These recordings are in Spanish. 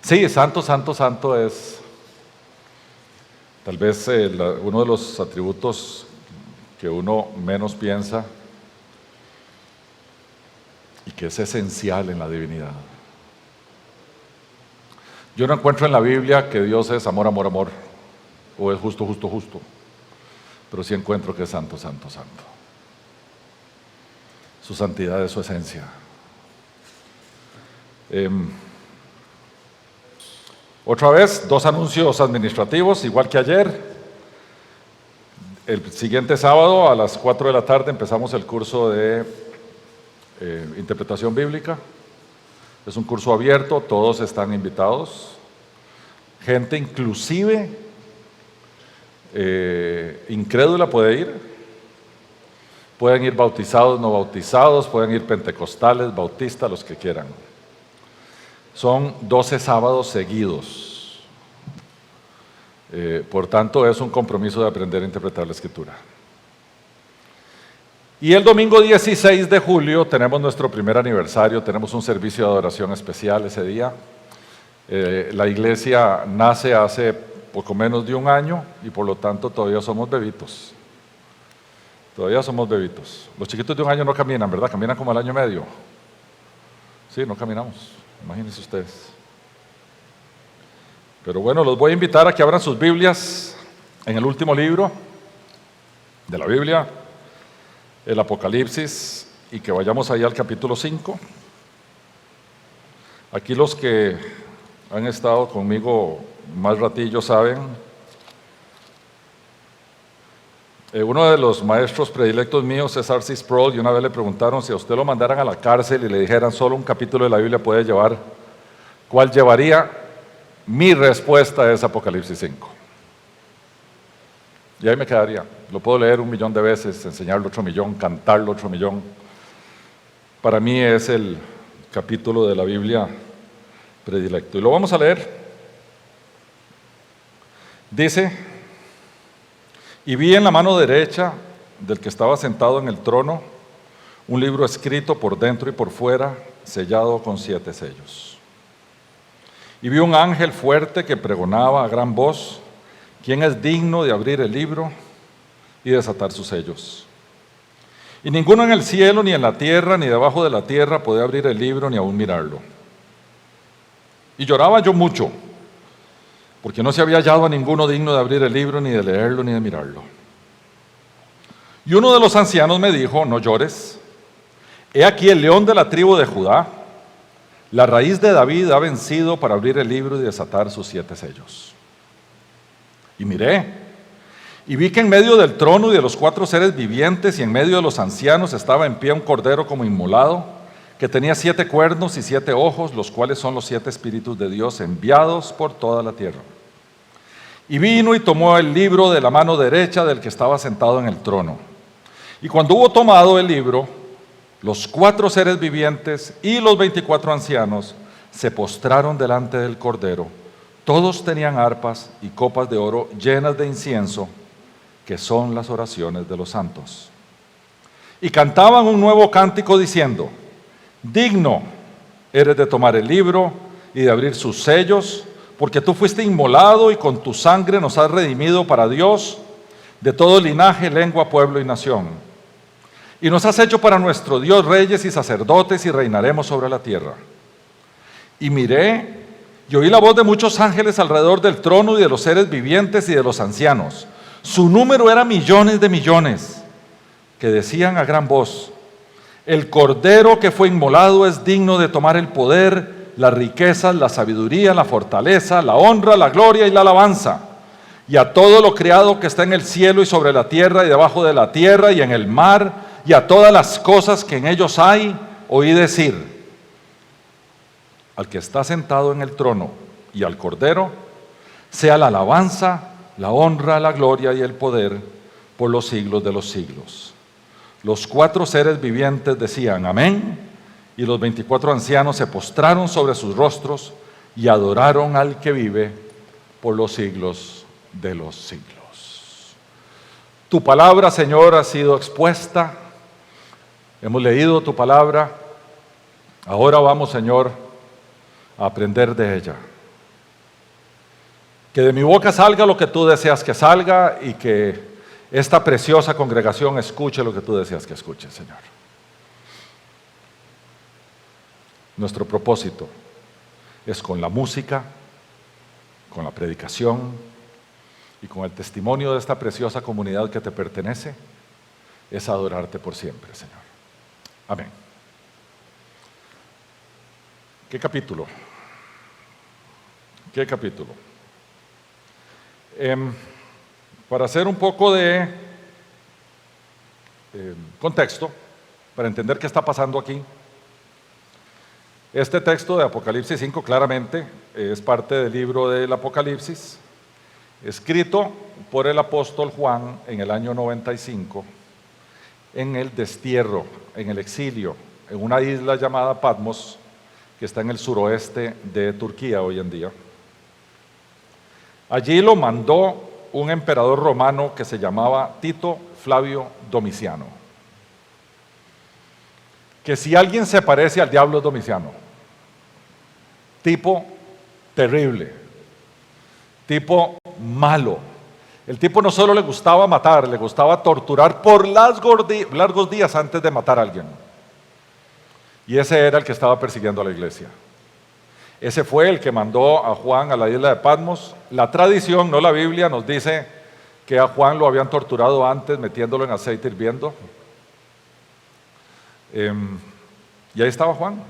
Sí, santo, santo, santo es tal vez uno de los atributos que uno menos piensa y que es esencial en la divinidad. Yo no encuentro en la Biblia que Dios es amor, amor, amor, o es justo, justo, justo, pero sí encuentro que es santo, santo, santo. Su santidad es su esencia. Otra vez, 2 anuncios administrativos, igual que ayer. El siguiente sábado a las 4 de la tarde empezamos el curso de interpretación bíblica. Es un curso abierto, todos están invitados. Gente inclusive incrédula puede ir. Pueden ir bautizados, no bautizados, pueden ir pentecostales, bautistas, los que quieran. Son 12 sábados seguidos. Por tanto, es un compromiso de aprender a interpretar la Escritura. Y el domingo 16 de julio tenemos nuestro primer aniversario, tenemos un servicio de adoración especial ese día. La iglesia nace hace poco menos de un año y por lo tanto todavía somos bebitos. Todavía somos bebitos. Los chiquitos de un año no caminan, ¿verdad? Caminan como al año y medio. Sí, no caminamos. Imagínense ustedes. Pero bueno, los voy a invitar a que abran sus Biblias en el último libro de la Biblia, el Apocalipsis, y que vayamos ahí al capítulo 5. Aquí los que han estado conmigo más ratillo saben, uno de los maestros predilectos míos es R.C. Sproul, y una vez le preguntaron si a usted lo mandaran a la cárcel y le dijeran solo un capítulo de la Biblia puede llevar, ¿cuál llevaría? Mi respuesta es Apocalipsis 5. Y ahí me quedaría. Lo puedo leer 1.000.000 de veces, enseñarlo 8.000.000, cantarlo 8.000.000. Para mí es el capítulo de la Biblia predilecto. Y lo vamos a leer. Dice: y vi en la mano derecha del que estaba sentado en el trono un libro escrito por dentro y por fuera, sellado con 7 sellos. Y vi un ángel fuerte que pregonaba a gran voz: ¿quién es digno de abrir el libro y desatar sus sellos? Y ninguno en el cielo, ni en la tierra, ni debajo de la tierra podía abrir el libro ni aún mirarlo. Y lloraba yo mucho, porque no se había hallado a ninguno digno de abrir el libro, ni de leerlo, ni de mirarlo. Y uno de los ancianos me dijo: no llores, he aquí el león de la tribu de Judá, la raíz de David, ha vencido para abrir el libro y desatar sus 7 sellos. Y miré, y vi que en medio del trono y de los 4 seres vivientes y en medio de los ancianos estaba en pie un cordero como inmolado, que tenía 7 cuernos y 7 ojos, los cuales son los 7 espíritus de Dios enviados por toda la tierra. Y vino y tomó el libro de la mano derecha del que estaba sentado en el trono. Y cuando hubo tomado el libro, los 4 seres vivientes y los 24 ancianos se postraron delante del cordero. Todos tenían arpas y copas de oro llenas de incienso, que son las oraciones de los santos. Y cantaban un nuevo cántico diciendo: digno eres de tomar el libro y de abrir sus sellos, porque tú fuiste inmolado y con tu sangre nos has redimido para Dios de todo linaje, lengua, pueblo y nación. Y nos has hecho para nuestro Dios reyes y sacerdotes, y reinaremos sobre la tierra. Y miré y oí la voz de muchos ángeles alrededor del trono y de los seres vivientes y de los ancianos. Su número era millones de millones, que decían a gran voz: el cordero que fue inmolado es digno de tomar el poder, las riquezas, la sabiduría, la fortaleza, la honra, la gloria y la alabanza. Y a todo lo creado que está en el cielo y sobre la tierra y debajo de la tierra y en el mar, y a todas las cosas que en ellos hay, oí decir: al que está sentado en el trono y al cordero, sea la alabanza, la honra, la gloria y el poder por los siglos de los siglos. Los 4 seres vivientes decían: amén, y los 24 ancianos se postraron sobre sus rostros y adoraron al que vive por los siglos de los siglos. Tu palabra, Señor, ha sido expuesta. Hemos leído tu palabra. Ahora vamos, Señor, a aprender de ella. Que de mi boca salga lo que tú deseas que salga y que esta preciosa congregación escuche lo que tú deseas que escuche, Señor. Nuestro propósito es con la música, con la predicación y con el testimonio de esta preciosa comunidad que te pertenece, es adorarte por siempre, Señor. Amén. ¿Qué capítulo? ¿Qué capítulo? Para hacer un poco de contexto, para entender qué está pasando aquí, este texto de Apocalipsis 5 claramente es parte del libro del Apocalipsis, escrito por el apóstol Juan en el año 95, en el destierro, en el exilio, en una isla llamada Patmos, que está en el suroeste de Turquía hoy en día. Allí lo mandó un emperador romano que se llamaba Tito Flavio Domiciano. Que si alguien se parece al diablo es Domiciano. Tipo terrible, tipo malo. El tipo no solo le gustaba matar, le gustaba torturar por largos días antes de matar a alguien. Y ese era el que estaba persiguiendo a la iglesia. Ese fue el que mandó a Juan a la isla de Patmos. La tradición, no la Biblia, nos dice que a Juan lo habían torturado antes metiéndolo en aceite hirviendo. Y ahí estaba Juan.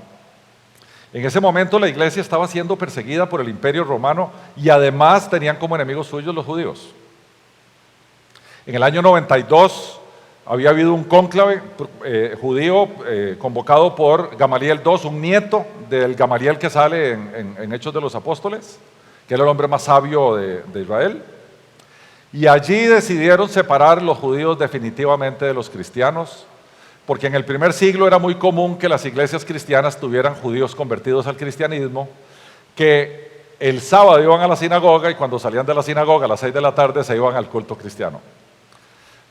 En ese momento la iglesia estaba siendo perseguida por el Imperio Romano y además tenían como enemigos suyos los judíos. En el año 92 había habido un cónclave judío convocado por Gamaliel II, un nieto del Gamaliel que sale en Hechos de los Apóstoles, que era el hombre más sabio de Israel. Y allí decidieron separar los judíos definitivamente de los cristianos, porque en el primer siglo era muy común que las iglesias cristianas tuvieran judíos convertidos al cristianismo, que el sábado iban a la sinagoga y cuando salían de la sinagoga a las 6 de la tarde se iban al culto cristiano.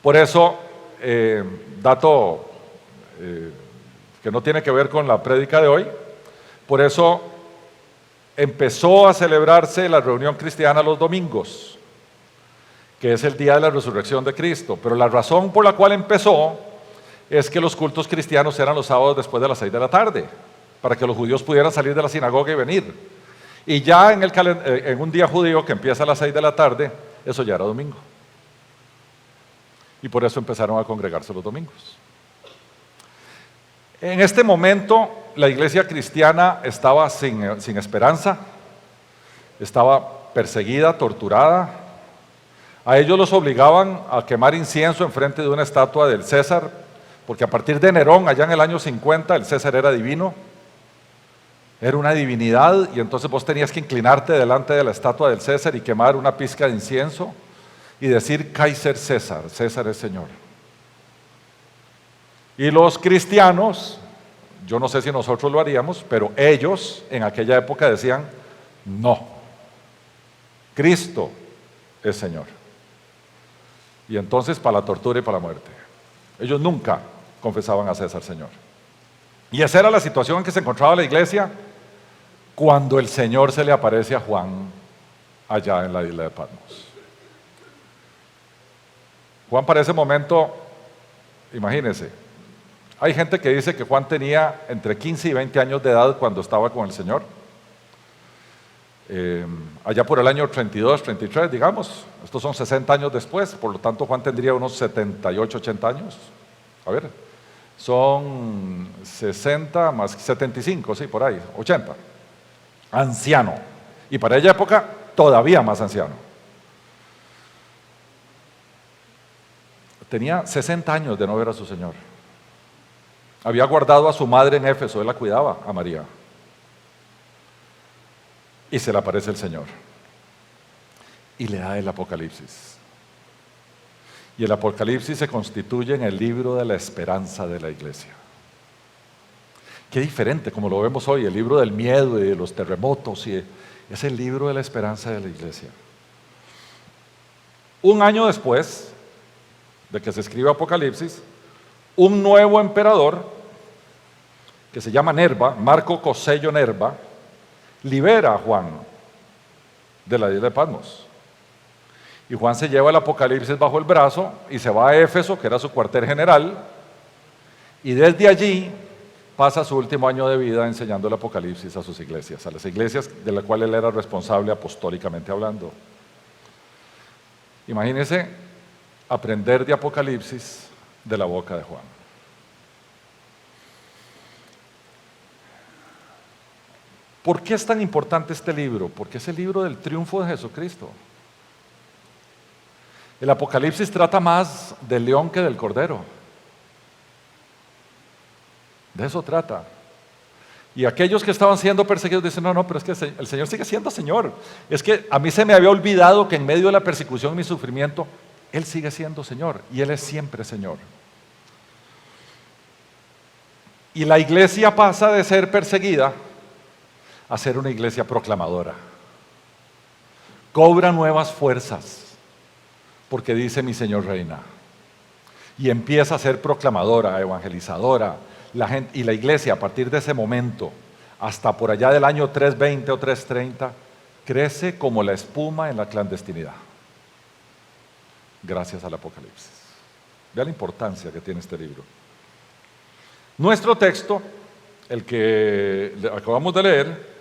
Por eso, dato que no tiene que ver con la prédica de hoy, por eso empezó a celebrarse la reunión cristiana los domingos, que es el día de la resurrección de Cristo. Pero la razón por la cual empezó es que los cultos cristianos eran los sábados después de las 6 de la tarde, para que los judíos pudieran salir de la sinagoga y venir. Y ya en un día judío que empieza a las 6 de la tarde, eso ya era domingo. Y por eso empezaron a congregarse los domingos. En este momento, la iglesia cristiana estaba sin esperanza, estaba perseguida, torturada. A ellos los obligaban a quemar incienso enfrente de una estatua del César, porque a partir de Nerón, allá en el año 50, el César era divino, era una divinidad, y entonces vos tenías que inclinarte delante de la estatua del César y quemar una pizca de incienso y decir Kaiser César, César es Señor. Y los cristianos, yo no sé si nosotros lo haríamos, pero ellos en aquella época decían, no, Cristo es Señor. Y entonces para la tortura y para la muerte. Ellos nunca confesaban a César Señor. Y esa era la situación en que se encontraba la iglesia cuando el Señor se le aparece a Juan allá en la isla de Patmos. Juan para ese momento, imagínense, hay gente que dice que Juan tenía entre 15 y 20 años de edad cuando estaba con el Señor. Allá por el año 32, 33, digamos, estos son 60 años después, por lo tanto Juan tendría unos 78, 80 años. A ver, son 60 más 75, sí, por ahí, 80. Anciano. Y para aquella época, todavía más anciano. Tenía 60 años de no ver a su Señor. Había guardado a su madre en Éfeso, él la cuidaba, a María. Y se le aparece el Señor. Y le da el Apocalipsis. Y el Apocalipsis se constituye en el libro de la esperanza de la iglesia. Qué diferente, como lo vemos hoy, el libro del miedo y de los terremotos, y es el libro de la esperanza de la iglesia. Un año después de que se escribe Apocalipsis, un nuevo emperador, que se llama Nerva, Marco Cosello Nerva, libera a Juan de la isla de Patmos. Y Juan se lleva el Apocalipsis bajo el brazo y se va a Éfeso, que era su cuartel general, y desde allí pasa su último año de vida enseñando el Apocalipsis a sus iglesias, a las iglesias de las cuales él era responsable apostólicamente hablando. Imagínense aprender de Apocalipsis de la boca de Juan. ¿Por qué es tan importante este libro? Porque es el libro del triunfo de Jesucristo. El Apocalipsis trata más del león que del cordero. De eso trata. Y aquellos que estaban siendo perseguidos dicen, no, pero es que el Señor sigue siendo Señor. Es que a mí se me había olvidado que en medio de la persecución y mi sufrimiento, Él sigue siendo Señor y Él es siempre Señor. Y la iglesia pasa de ser perseguida a ser una iglesia proclamadora. Cobra nuevas fuerzas porque dice mi Señor reina. Y empieza a ser proclamadora, evangelizadora. Y la iglesia a partir de ese momento, hasta por allá del año 320 o 330, crece como la espuma en la clandestinidad. Gracias al Apocalipsis. Vea la importancia que tiene este libro. Nuestro texto, el que acabamos de leer,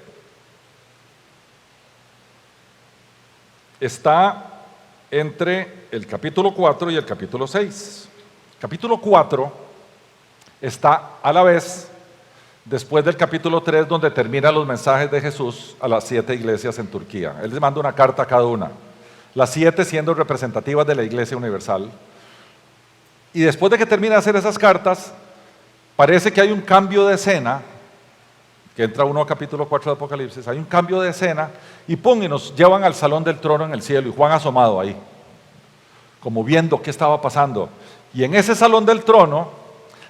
está entre el capítulo 4 y el capítulo 6. Capítulo 4 está a la vez después del capítulo 3, donde terminan los mensajes de Jesús a las 7 iglesias en Turquía. Él les manda una carta a cada una, las 7 siendo representativas de la Iglesia Universal. Y después de que termina de hacer esas cartas, parece que hay un cambio de escena, que entra uno a capítulo 4 de Apocalipsis, hay un cambio de escena, y nos llevan al salón del trono en el cielo, y Juan asomado ahí, como viendo qué estaba pasando. Y en ese salón del trono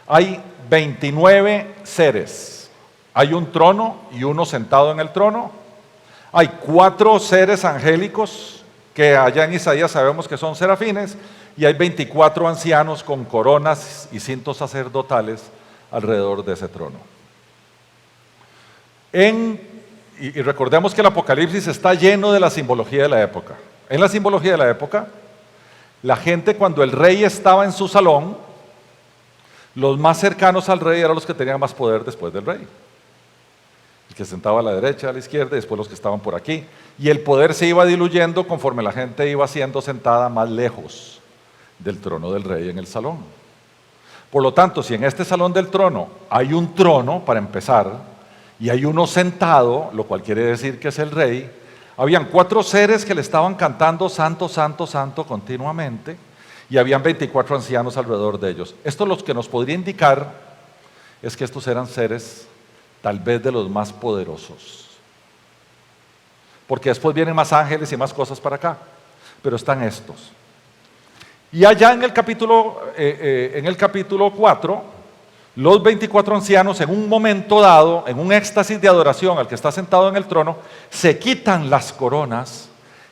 hay 29 seres. Hay un trono y uno sentado en el trono. Hay 4 seres angélicos, que allá en Isaías sabemos que son serafines, y hay 24 ancianos con coronas y cintos sacerdotales alrededor de ese trono. Y recordemos que el Apocalipsis está lleno de la simbología de la época. En la simbología de la época, la gente, cuando el rey estaba en su salón, los más cercanos al rey eran los que tenían más poder después del rey. El que sentaba a la derecha, a la izquierda, y después los que estaban por aquí. Y el poder se iba diluyendo conforme la gente iba siendo sentada más lejos del trono del rey en el salón. Por lo tanto, si en este salón del trono hay un trono, para empezar, y hay uno sentado, lo cual quiere decir que es el rey, habían 4 seres que le estaban cantando santo, santo, santo continuamente, y habían 24 ancianos alrededor de ellos. Esto lo que nos podría indicar es que estos eran seres tal vez de los más poderosos, porque después vienen más ángeles y más cosas para acá, pero están estos. Y allá en el capítulo 4, los 24 ancianos, en un momento dado, en un éxtasis de adoración al que está sentado en el trono, se quitan las coronas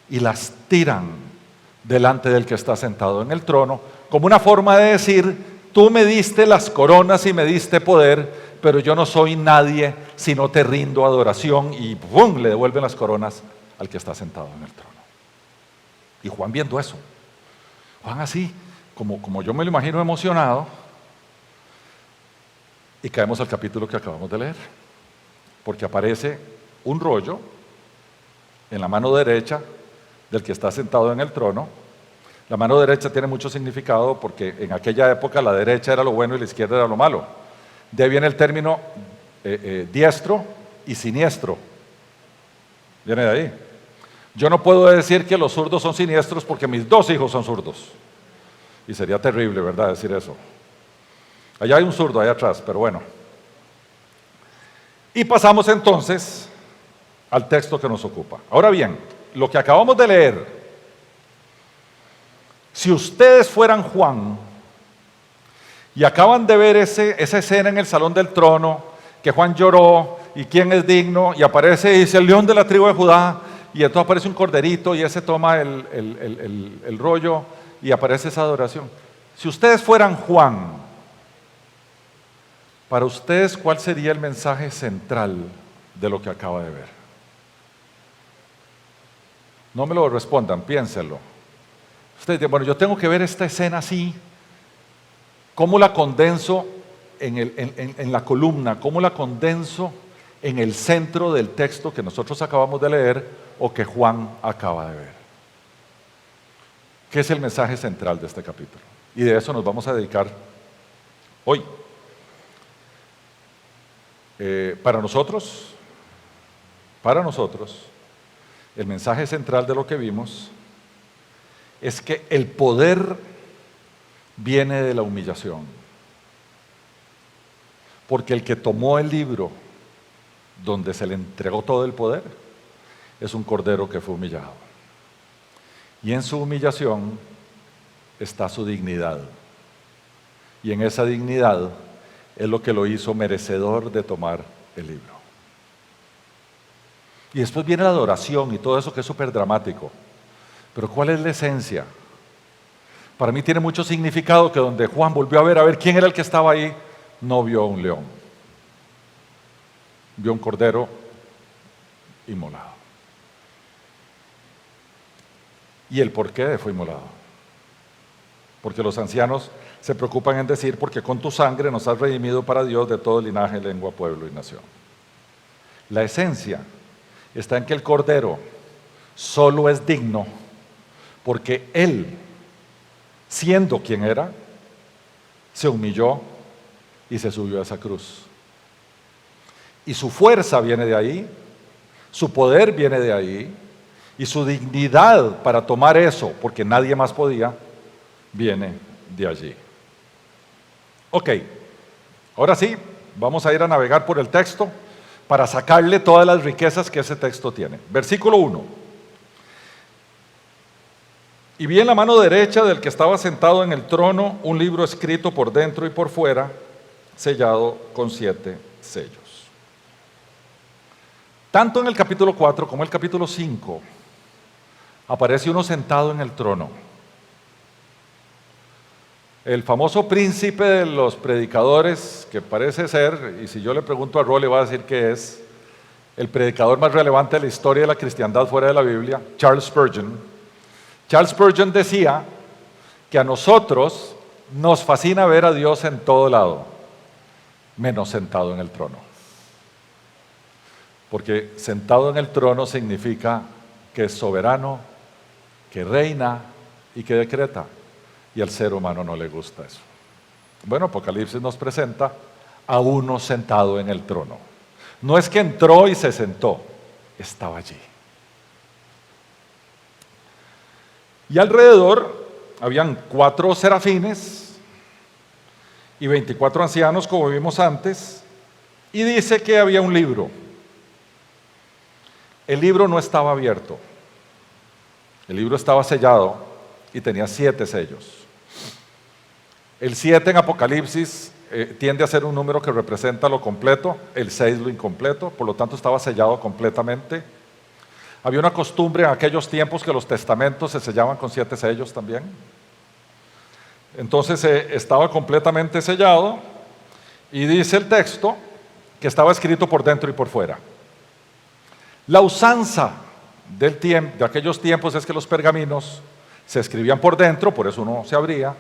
y las tiran delante del que está sentado en el trono, como una forma de decir, tú me diste las coronas y me diste poder, pero yo no soy nadie si no te rindo adoración, y ¡pum!, le devuelven las coronas al que está sentado en el trono. Y Juan viendo eso, Juan así, como yo me lo imagino emocionado, y caemos al capítulo que acabamos de leer, porque aparece un rollo en la mano derecha del que está sentado en el trono. La mano derecha tiene mucho significado porque en aquella época la derecha era lo bueno y la izquierda era lo malo. De ahí viene el término diestro y siniestro. Viene de ahí. Yo no puedo decir que los zurdos son siniestros porque mis 2 hijos son zurdos. Y sería terrible, ¿verdad?, decir eso. Allá hay un zurdo, allá atrás, pero bueno. Y pasamos entonces al texto que nos ocupa. Ahora bien, lo que acabamos de leer, si ustedes fueran Juan y acaban de ver esa escena en el salón del trono, que Juan lloró y quién es digno, y aparece y dice el león de la tribu de Judá, y entonces aparece un corderito y ese toma el rollo y aparece esa adoración. Si ustedes fueran Juan, para ustedes, ¿cuál sería el mensaje central de lo que acaba de ver? No me lo respondan, piénsenlo. Usted dice, bueno, yo tengo que ver esta escena así, ¿cómo la condenso en la columna? ¿Cómo la condenso en el centro del texto que nosotros acabamos de leer o que Juan acaba de ver? ¿Qué es el mensaje central de este capítulo? Y de eso nos vamos a dedicar hoy. Para nosotros, el mensaje central de lo que vimos es que el poder viene de la humillación. Porque el que tomó el libro donde se le entregó todo el poder es un cordero que fue humillado. Y en su humillación está su dignidad. Y en esa dignidad es lo que lo hizo merecedor de tomar el libro. Y después viene la adoración y todo eso que es súper dramático. Pero ¿cuál es la esencia? Para mí tiene mucho significado que donde Juan volvió a ver quién era el que estaba ahí, no vio a un león. Vio un cordero inmolado. ¿Y el porqué fue inmolado? Porque los ancianos se preocupan en decir, porque con tu sangre nos has redimido para Dios de todo linaje, lengua, pueblo y nación. La esencia está en que el cordero solo es digno porque él, siendo quien era, se humilló y se subió a esa cruz. Y su fuerza viene de ahí, su poder viene de ahí, y su dignidad para tomar eso, porque nadie más podía, viene de allí. Ok, ahora sí, vamos a ir a navegar por el texto para sacarle todas las riquezas que ese texto tiene. Versículo 1. Y vi en la mano derecha del que estaba sentado en el trono un libro escrito por dentro y por fuera, sellado con 7 sellos. Tanto en el capítulo 4 como en el capítulo 5 aparece uno sentado en el trono. El famoso príncipe de los predicadores, que parece ser, y si yo le pregunto a Ro, le va a decir que es el predicador más relevante de la historia de la cristiandad fuera de la Biblia, Charles Spurgeon. Charles Spurgeon decía que a nosotros nos fascina ver a Dios en todo lado, menos sentado en el trono. Porque sentado en el trono significa que es soberano, que reina y que decreta. Y al ser humano no le gusta eso. Bueno, Apocalipsis nos presenta a uno sentado en el trono. No es que entró y se sentó, estaba allí. Y alrededor habían 4 serafines y 24 ancianos, como vimos antes, y dice que había un libro. El libro no estaba abierto. El libro estaba sellado y tenía 7 sellos. El 7 en Apocalipsis tiende a ser un número que representa lo completo, el 6 lo incompleto, por lo tanto estaba sellado completamente. Había una costumbre en aquellos tiempos que los testamentos se sellaban con 7 sellos también. Entonces estaba completamente sellado y dice el texto que estaba escrito por dentro y por fuera. La usanza de aquellos tiempos es que los pergaminos se escribían por dentro, por eso uno se abría,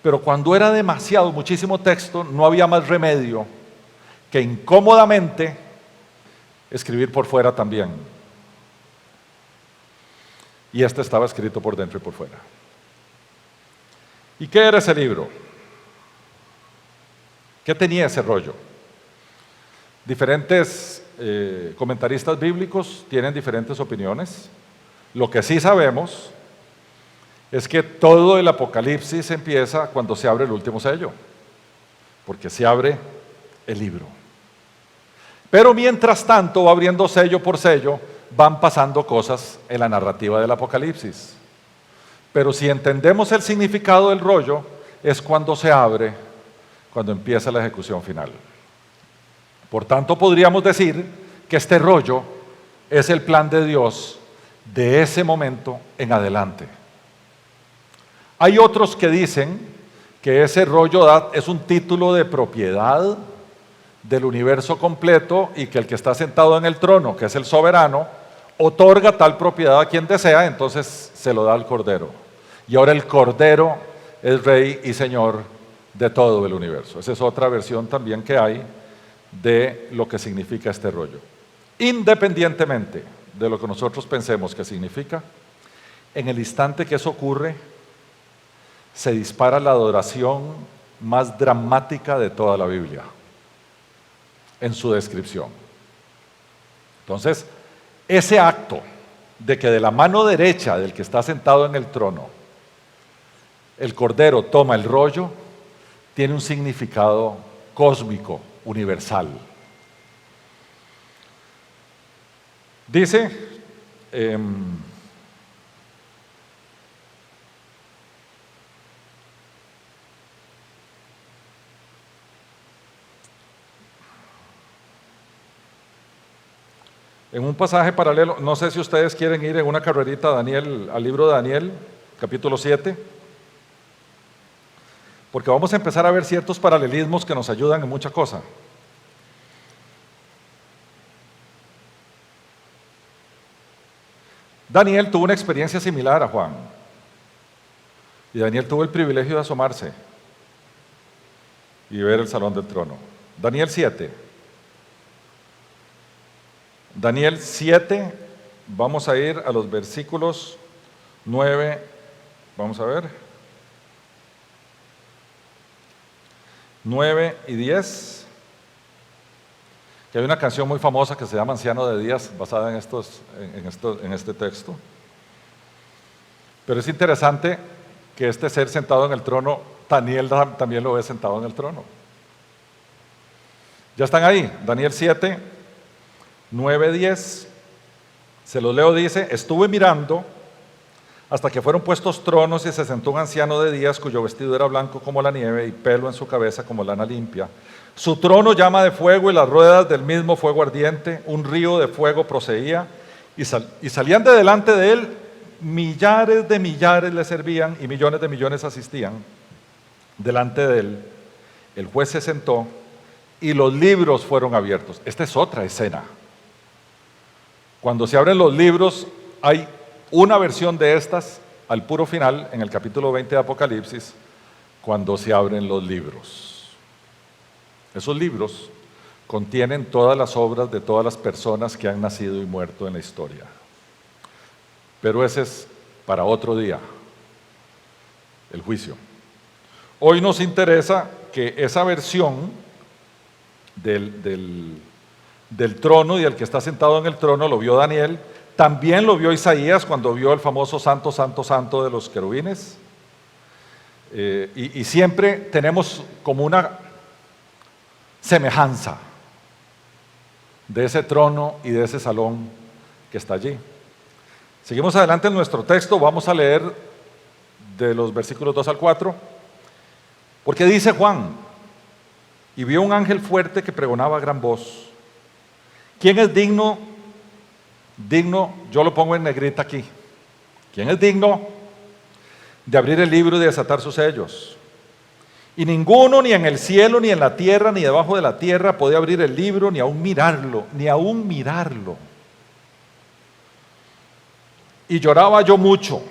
pero cuando era demasiado, muchísimo texto, no había más remedio que incómodamente escribir por fuera también. Y este estaba escrito por dentro y por fuera. ¿Y qué era ese libro? ¿Qué tenía ese rollo? Diferentes comentaristas bíblicos tienen diferentes opiniones. Lo que sí sabemos es que todo el Apocalipsis empieza cuando se abre el último sello, porque se abre el libro. Pero mientras tanto va abriendo sello por sello, van pasando cosas en la narrativa del Apocalipsis. Pero si entendemos el significado del rollo, es cuando se abre, cuando empieza la ejecución final. Por tanto, podríamos decir que este rollo es el plan de Dios de ese momento en adelante. Hay otros que dicen que ese rollo es un título de propiedad del universo completo y que el que está sentado en el trono, que es el soberano, otorga tal propiedad a quien desea, entonces se lo da al Cordero. Y ahora el Cordero es Rey y Señor de todo el universo. Esa es otra versión también que hay de lo que significa este rollo. Independientemente de lo que nosotros pensemos que significa, en el instante que eso ocurre, se dispara la adoración más dramática de toda la Biblia, en su descripción. Entonces, ese acto de que de la mano derecha del que está sentado en el trono, el Cordero toma el rollo, tiene un significado cósmico, universal. Dice, en un pasaje paralelo, no sé si ustedes quieren ir en una carrerita a Daniel, al libro de Daniel, capítulo 7, porque vamos a empezar a ver ciertos paralelismos que nos ayudan en mucha cosa. Daniel tuvo una experiencia similar a Juan, y Daniel tuvo el privilegio de asomarse y ver el salón del trono. Daniel 7. Daniel 7, vamos a ir a los versículos 9, vamos a ver, 9 y 10, que hay una canción muy famosa que se llama Anciano de Días, basada en este texto. Pero es interesante que este ser sentado en el trono, Daniel también lo ve sentado en el trono. Ya están ahí, Daniel 7, 9, 10, se los leo, dice: estuve mirando hasta que fueron puestos tronos y se sentó un anciano de días cuyo vestido era blanco como la nieve y pelo en su cabeza como lana limpia. Su trono llama de fuego y las ruedas del mismo fuego ardiente, un río de fuego procedía y salían de delante de él, millares de millares le servían y millones de millones asistían delante de él. El juez se sentó y los libros fueron abiertos. Esta es otra escena. Cuando se abren los libros, hay una versión de estas al puro final, en el capítulo 20 de Apocalipsis, cuando se abren los libros. Esos libros contienen todas las obras de todas las personas que han nacido y muerto en la historia. Pero ese es para otro día, el juicio. Hoy nos interesa que esa versión del trono y del que está sentado en el trono lo vio Daniel, también lo vio Isaías cuando vio el famoso santo, santo, santo de los querubines. Y siempre tenemos como una semejanza de ese trono y de ese salón que está allí. Seguimos adelante en nuestro texto, vamos a leer de los versículos 2 al 4, porque dice Juan: y vio un ángel fuerte que pregonaba a gran voz. ¿Quién es digno? Digno, yo lo pongo en negrita aquí. ¿Quién es digno de abrir el libro y de desatar sus sellos? Y ninguno, ni en el cielo, ni en la tierra, ni debajo de la tierra, podía abrir el libro, ni aún mirarlo, ni aún mirarlo. Y lloraba yo mucho,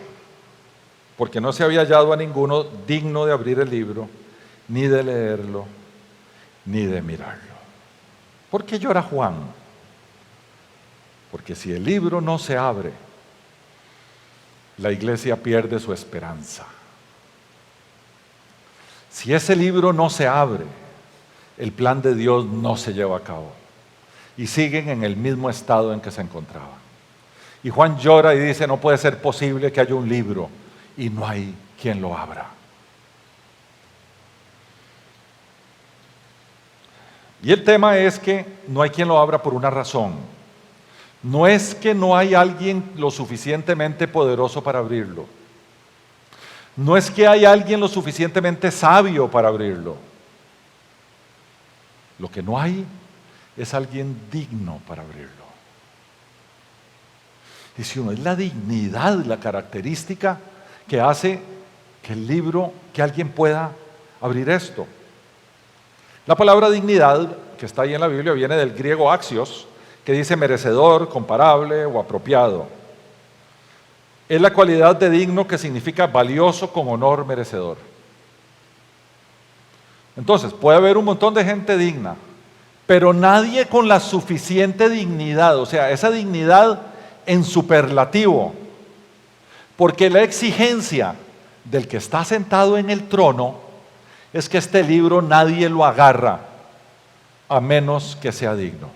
porque no se había hallado a ninguno digno de abrir el libro, ni de leerlo, ni de mirarlo. ¿Por qué llora Juan? Porque si el libro no se abre, la iglesia pierde su esperanza. Si ese libro no se abre, el plan de Dios no se lleva a cabo y siguen en el mismo estado en que se encontraban. Y Juan llora y dice: no puede ser posible que haya un libro y no hay quien lo abra. Y el tema es que no hay quien lo abra por una razón. No es que no hay alguien lo suficientemente poderoso para abrirlo. No es que hay alguien lo suficientemente sabio para abrirlo. Lo que no hay es alguien digno para abrirlo. Y si uno es la dignidad, la característica que hace que el libro, que alguien pueda abrir esto. La palabra dignidad, que está ahí en la Biblia, viene del griego axios, que dice merecedor, comparable o apropiado. es la cualidad de digno que significa valioso, con honor, merecedor. Entonces, puede haber un montón de gente digna, pero nadie con la suficiente dignidad, o sea, esa dignidad en superlativo, porque la exigencia del que está sentado en el trono es que este libro nadie lo agarra a menos que sea digno.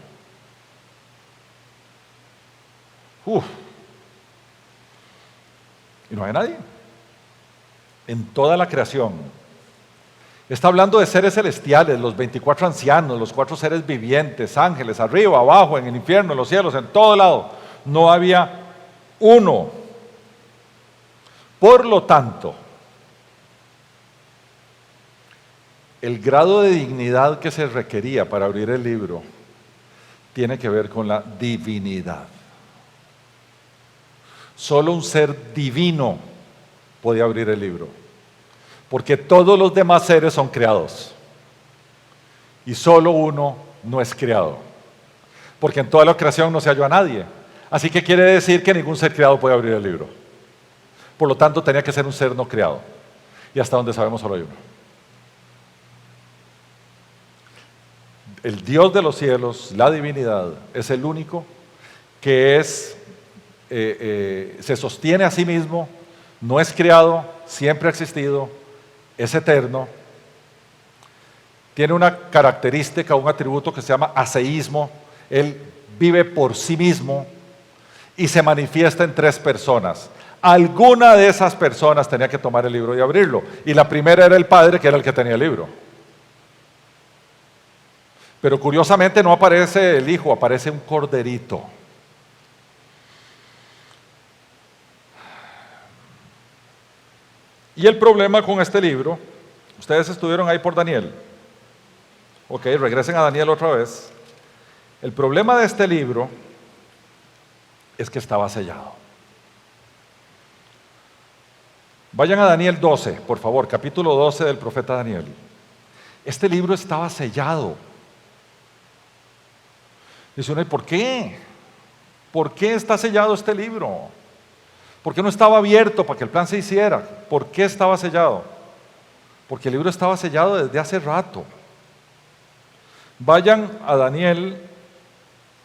Y no hay nadie en toda la creación. Está hablando de seres celestiales, los 24 ancianos, los 4 seres vivientes, ángeles, arriba, abajo, en el infierno, en los cielos, en todo lado. No había uno. Por lo tanto, el grado de dignidad que se requería para abrir el libro tiene que ver con la divinidad. Solo un ser divino podía abrir el libro, porque todos los demás seres son creados y solo uno no es creado, porque en toda la creación no se halló a nadie. Así que quiere decir que ningún ser creado puede abrir el libro. Por lo tanto, tenía que ser un ser no creado, y hasta donde sabemos solo hay uno. El Dios de los cielos, la divinidad, es el único que se sostiene a sí mismo, no es creado, siempre ha existido, es eterno. Tiene una característica, un atributo que se llama aseísmo. Él vive por sí mismo y se manifiesta en 3 personas. Alguna de esas personas tenía que tomar el libro y abrirlo, y la primera era el Padre, que era el que tenía el libro. Pero curiosamente no aparece el Hijo, aparece un corderito. Y el problema con este libro, ustedes estuvieron ahí por Daniel. Ok, regresen a Daniel otra vez. El problema de este libro es que estaba sellado. Vayan a Daniel 12, por favor, capítulo 12 del profeta Daniel. Este libro estaba sellado. Dice uno, ¿y por qué? ¿Por qué está sellado este libro? ¿Por qué no estaba abierto para que el plan se hiciera? ¿Por qué estaba sellado? Porque el libro estaba sellado desde hace rato. Vayan a Daniel,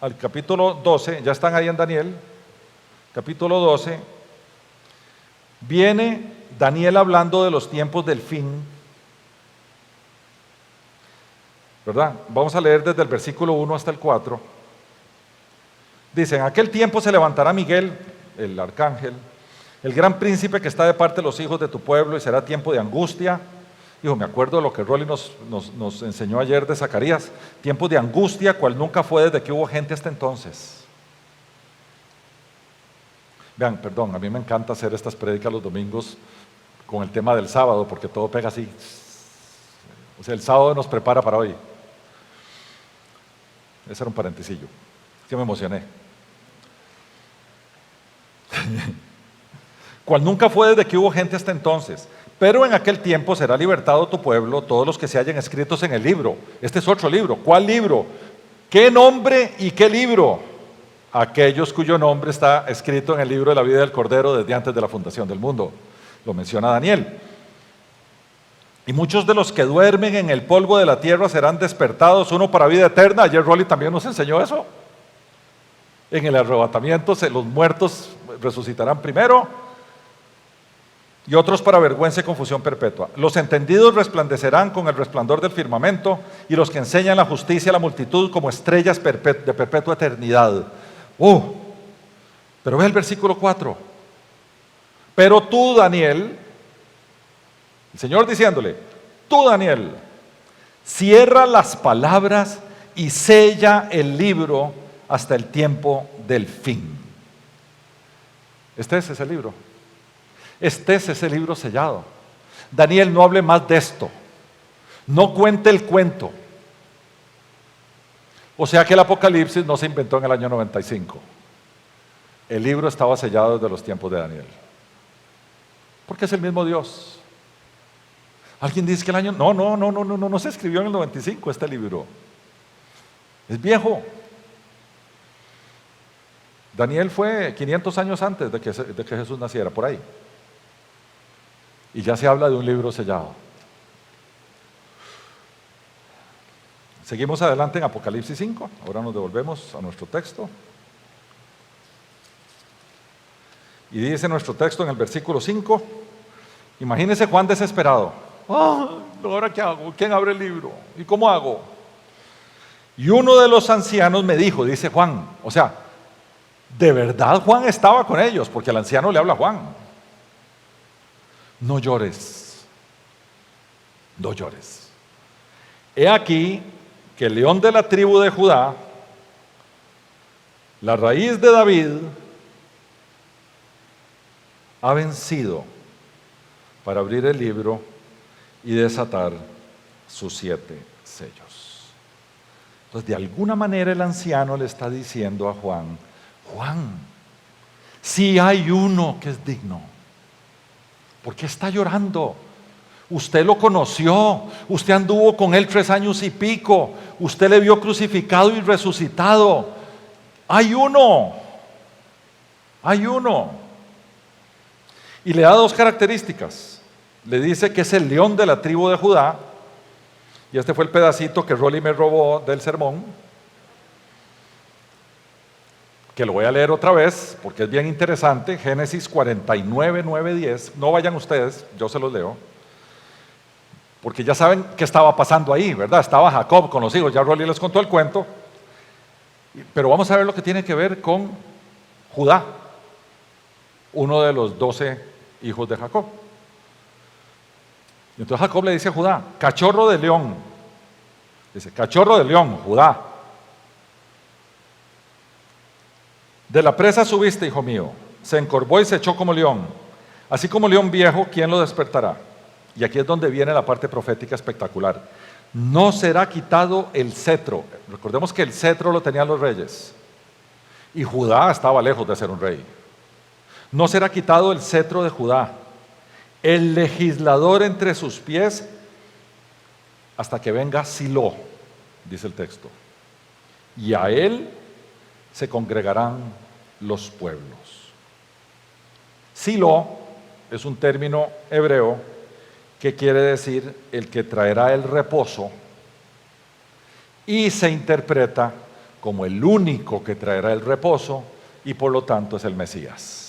al capítulo 12, ya están ahí en Daniel, capítulo 12. Viene Daniel hablando de los tiempos del fin, ¿verdad? Vamos a leer desde el versículo 1 hasta el 4. Dice, en aquel tiempo se levantará Miguel, el arcángel, el gran príncipe que está de parte de los hijos de tu pueblo, y será tiempo de angustia. Hijo, me acuerdo de lo que Rolly nos enseñó ayer de Zacarías, tiempo de angustia, cual nunca fue desde que hubo gente hasta entonces. Vean, perdón, a mí me encanta hacer estas prédicas los domingos con el tema del sábado, porque todo pega así. O sea, el sábado nos prepara para hoy. Ese era un parentesillo, es que me emocioné. Cual nunca fue desde que hubo gente hasta entonces. Pero en aquel tiempo será libertado tu pueblo, todos los que se hallen escritos en el libro. Este es otro libro. ¿Cuál libro? ¿Qué nombre y qué libro? Aquellos cuyo nombre está escrito en el libro de la vida del Cordero desde antes de la fundación del mundo. Lo menciona Daniel. Y muchos de los que duermen en el polvo de la tierra serán despertados, uno para vida eterna. Ayer Rolly también nos enseñó eso. En el arrebatamiento los muertos resucitarán primero, y otros para vergüenza y confusión perpetua. Los entendidos resplandecerán con el resplandor del firmamento, y los que enseñan la justicia a la multitud como estrellas de perpetua eternidad. Pero ve el versículo 4. Pero tú, Daniel, el Señor diciéndole, tú, Daniel, cierra las palabras y sella el libro hasta el tiempo del fin. Este es ese libro. Este es ese libro sellado. Daniel, no hable más de esto. No cuente el cuento. O sea que el Apocalipsis no se inventó en el año 95. El libro estaba sellado desde los tiempos de Daniel. Porque es el mismo Dios. Alguien dice que el año... No se escribió en el 95 este libro. Es viejo. Daniel fue 500 años antes de que Jesús naciera, por ahí. Y ya se habla de un libro sellado. Seguimos adelante en Apocalipsis 5. Ahora nos devolvemos a nuestro texto. Y dice nuestro texto en el versículo 5, imagínese Juan desesperado. ¿Ahora qué hago? ¿Quién abre el libro? ¿Y cómo hago? Y uno de los ancianos me dijo, dice Juan, o sea, de verdad Juan estaba con ellos, porque el anciano le habla a Juan. No llores, no llores. He aquí que el león de la tribu de Judá, la raíz de David, ha vencido para abrir el libro y desatar sus 7 sellos. Entonces, de alguna manera el anciano le está diciendo a Juan, Juan, si hay uno que es digno, ¿por qué está llorando? Usted lo conoció, usted anduvo con él 3 años y pico, usted le vio crucificado y resucitado. Hay uno. Y le da 2 características. Le dice que es el león de la tribu de Judá, y este fue el pedacito que Rolly me robó del sermón, que lo voy a leer otra vez porque es bien interesante. Génesis 49, 9, 10. No vayan ustedes, yo se los leo, porque ya saben qué estaba pasando ahí, ¿verdad? Estaba Jacob con los hijos, ya Rolly les contó el cuento, pero vamos a ver lo que tiene que ver con Judá, uno de los 12 hijos de Jacob. Y entonces Jacob le dice a Judá, cachorro de león, dice, cachorro de león, Judá, de la presa subiste, hijo mío, se encorvó y se echó como león, así como león viejo, ¿quién lo despertará? Y aquí es donde viene la parte profética espectacular. No será quitado el cetro. Recordemos que el cetro lo tenían los reyes, y Judá estaba lejos de ser un rey. No será quitado el cetro de Judá, el legislador entre sus pies, hasta que venga Silo, dice el texto, y a él se congregarán los pueblos. Silo es un término hebreo que quiere decir el que traerá el reposo, y se interpreta como el único que traerá el reposo, y por lo tanto es el Mesías.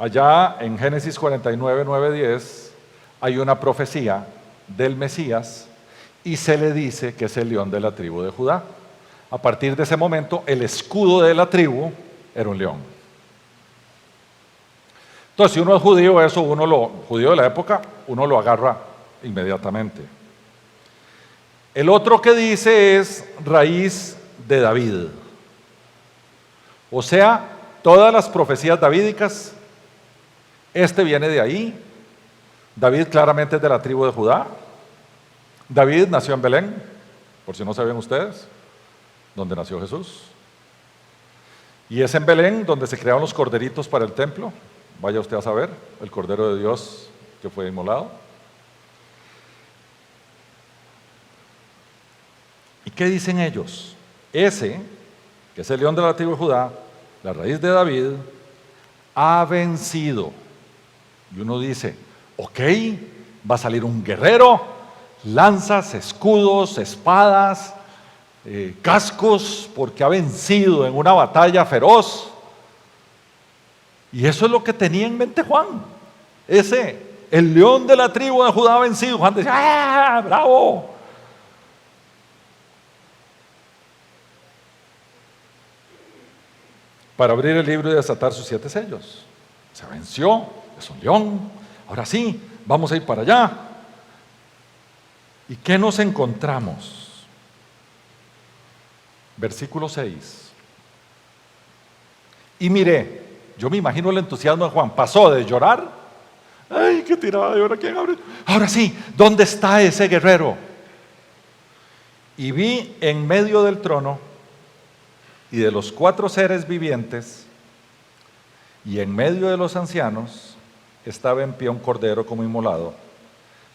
Allá en Génesis 49, 9, 10 hay una profecía del Mesías y se le dice que es el león de la tribu de Judá. A partir de ese momento el escudo de la tribu era un león. Entonces, si uno es judío, judío de la época, uno lo agarra inmediatamente. El otro que dice es raíz de David. O sea, todas las profecías davídicas, este viene de ahí. David claramente es de la tribu de Judá. David nació en Belén, por si no sabían ustedes, donde nació Jesús. Y es en Belén donde se crearon los corderitos para el templo. Vaya usted a saber, el Cordero de Dios que fue inmolado. ¿Y qué dicen ellos? Ese, que es el león de la tribu de Judá, la raíz de David, ha vencido. Y uno dice, ok, va a salir un guerrero, lanzas, escudos, espadas, cascos, porque ha vencido en una batalla feroz. Y eso es lo que tenía en mente Juan. El león de la tribu de Judá ha vencido. Juan decía, ¡ah, bravo! Para abrir el libro y desatar sus 7 sellos. Se venció, es un león. Ahora sí, vamos a ir para allá. ¿Y qué nos encontramos? Versículo 6. Y miré, yo me imagino el entusiasmo de Juan, pasó de llorar, ¡ay, qué tirada de hora! ¿Quién abre? Ahora sí, ¿dónde está ese guerrero? Y vi en medio del trono y de los 4 seres vivientes y en medio de los ancianos estaba en pie un cordero como inmolado,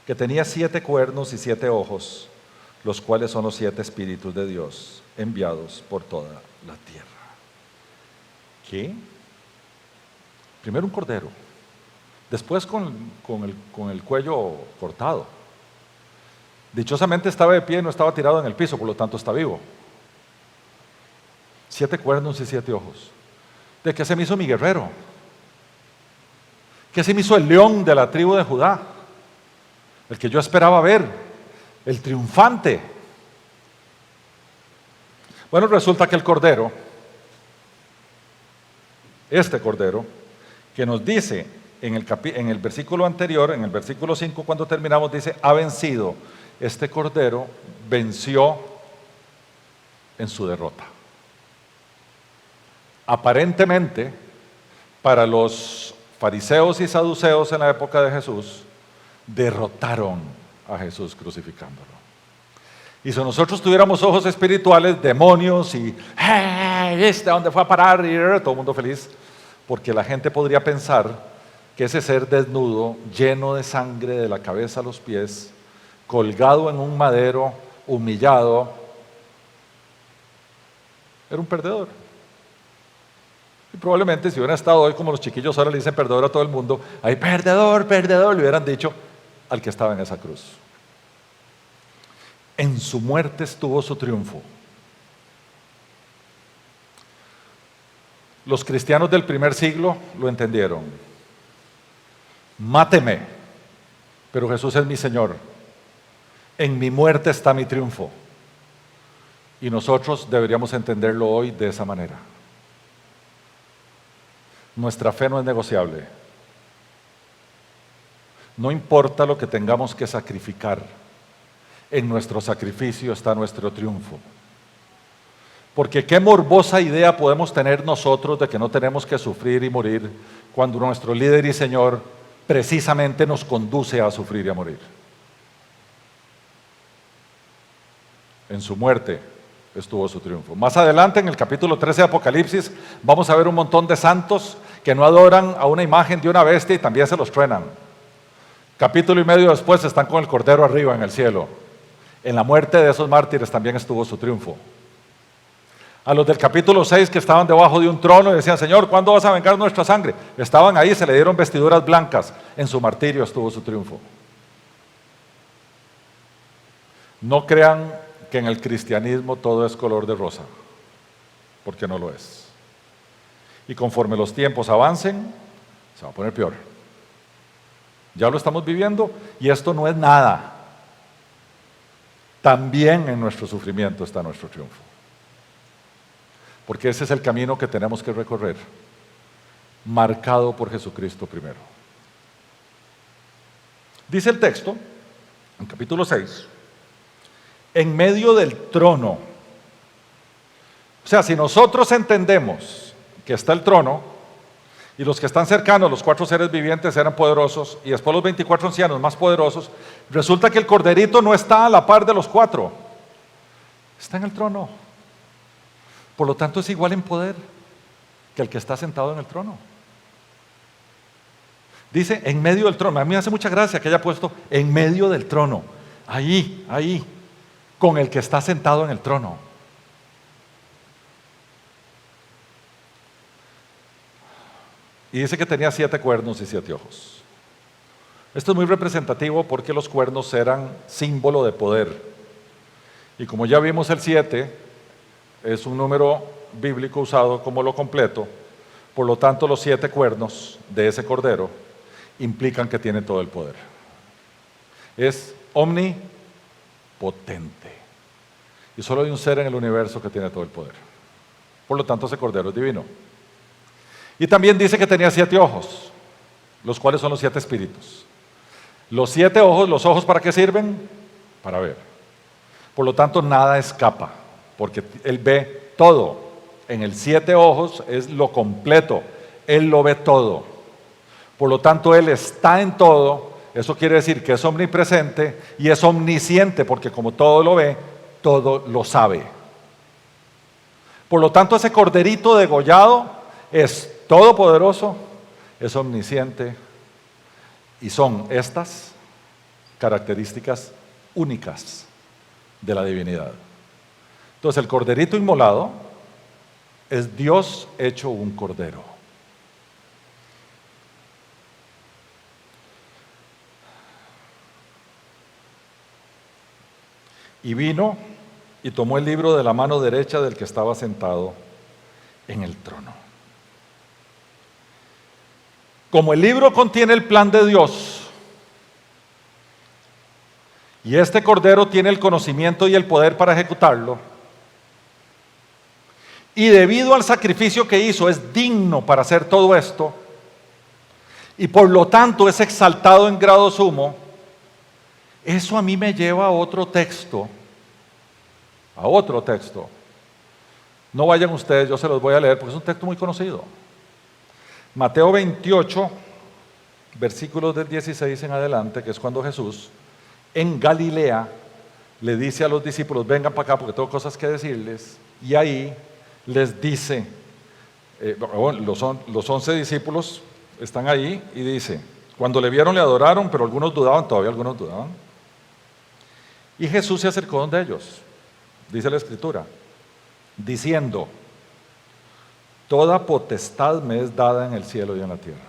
que tenía 7 cuernos y 7 ojos, los cuales son los 7 espíritus de Dios enviados por toda la tierra. ¿Qué? Primero un cordero, después con el cuello cortado. Dichosamente estaba de pie, no estaba tirado en el piso, por lo tanto está vivo. 7 cuernos y 7 ojos. ¿De qué se me hizo mi guerrero? ¿Qué se me hizo el león de la tribu de Judá? El que yo esperaba ver, el triunfante. Bueno, resulta que el cordero, este cordero, que nos dice en el versículo anterior, en el versículo 5, cuando terminamos, dice, ha vencido. Este cordero venció en su derrota. Aparentemente, para los fariseos y saduceos en la época de Jesús, derrotaron a Jesús crucificándolo. Y si nosotros tuviéramos ojos espirituales, demonios y ¿a dónde fue a parar? Y todo el mundo feliz, porque la gente podría pensar que ese ser desnudo, lleno de sangre de la cabeza a los pies, colgado en un madero, humillado, era un perdedor. Y probablemente si hubieran estado hoy como los chiquillos ahora le dicen perdedor a todo el mundo, ay, perdedor, perdedor, le hubieran dicho al que estaba en esa cruz. En su muerte estuvo su triunfo. Los cristianos del primer siglo lo entendieron. Máteme, pero Jesús es mi Señor. En mi muerte está mi triunfo. Y nosotros deberíamos entenderlo hoy de esa manera. Nuestra fe no es negociable. No importa lo que tengamos que sacrificar, en nuestro sacrificio está nuestro triunfo. Porque qué morbosa idea podemos tener nosotros de que no tenemos que sufrir y morir cuando nuestro líder y Señor precisamente nos conduce a sufrir y a morir. En su muerte estuvo su triunfo. Más adelante, en el capítulo 13 de Apocalipsis, vamos a ver un montón de santos que no adoran a una imagen de una bestia y también se los truenan. Capítulo y medio después están con el Cordero arriba en el cielo. En la muerte de esos mártires también estuvo su triunfo. A los del capítulo 6 que estaban debajo de un trono y decían, Señor, ¿cuándo vas a vengar nuestra sangre? Estaban ahí, se le dieron vestiduras blancas. En su martirio estuvo su triunfo. No crean que en el cristianismo todo es color de rosa, porque no lo es. Y conforme los tiempos avancen, se va a poner peor. Ya lo estamos viviendo y esto no es nada. También en nuestro sufrimiento está nuestro triunfo. Porque ese es el camino que tenemos que recorrer, marcado por Jesucristo primero. Dice el texto, en capítulo 6, en medio del trono. O sea, si nosotros entendemos que está el trono, y los que están cercanos, los 4 seres vivientes eran poderosos, y después los 24 ancianos más poderosos, resulta que el corderito no está a la par de los 4, está en el trono. Por lo tanto es igual en poder que el que está sentado en el trono. Dice en medio del trono. A mí me hace mucha gracia que haya puesto en medio del trono. Ahí, con el que está sentado en el trono. Y dice que tenía 7 cuernos y 7 ojos. Esto es muy representativo porque los cuernos eran símbolo de poder. Y como ya vimos, el 7 es un número bíblico usado como lo completo. Por lo tanto, los 7 cuernos de ese cordero implican que tiene todo el poder. Es omnipotente. Y solo hay un ser en el universo que tiene todo el poder. Por lo tanto, ese cordero es divino. Y también dice que tenía 7 ojos, los cuales son los 7 espíritus. Los 7 ojos, ¿los ojos para qué sirven? Para ver. Por lo tanto, nada escapa, porque Él ve todo. En el 7 ojos es lo completo, Él lo ve todo. Por lo tanto, Él está en todo. Eso quiere decir que es omnipresente y es omnisciente, porque como todo lo ve, todo lo sabe. Por lo tanto, ese corderito degollado es todopoderoso, es omnisciente, y son estas características únicas de la divinidad. Entonces, el corderito inmolado Es Dios hecho un cordero. Y vino y tomó el libro de la mano derecha del que estaba sentado en el trono. Como el libro contiene el plan de Dios, y este cordero tiene el conocimiento y el poder para ejecutarlo, y debido al sacrificio que hizo es digno para hacer todo esto, y por lo tanto es exaltado en grado sumo, eso a mí me lleva a otro texto. No vayan ustedes, yo se los voy a leer porque es un texto muy conocido. Mateo 28, versículos del 16 en adelante, que es cuando Jesús en Galilea le dice a los discípulos, vengan para acá porque tengo cosas que decirles, y ahí les dice, los 11 discípulos están ahí y dice, cuando le vieron le adoraron, pero algunos dudaban, todavía algunos dudaban, y Jesús se acercó donde ellos, dice la Escritura, diciendo, toda potestad me es dada en el cielo y en la tierra.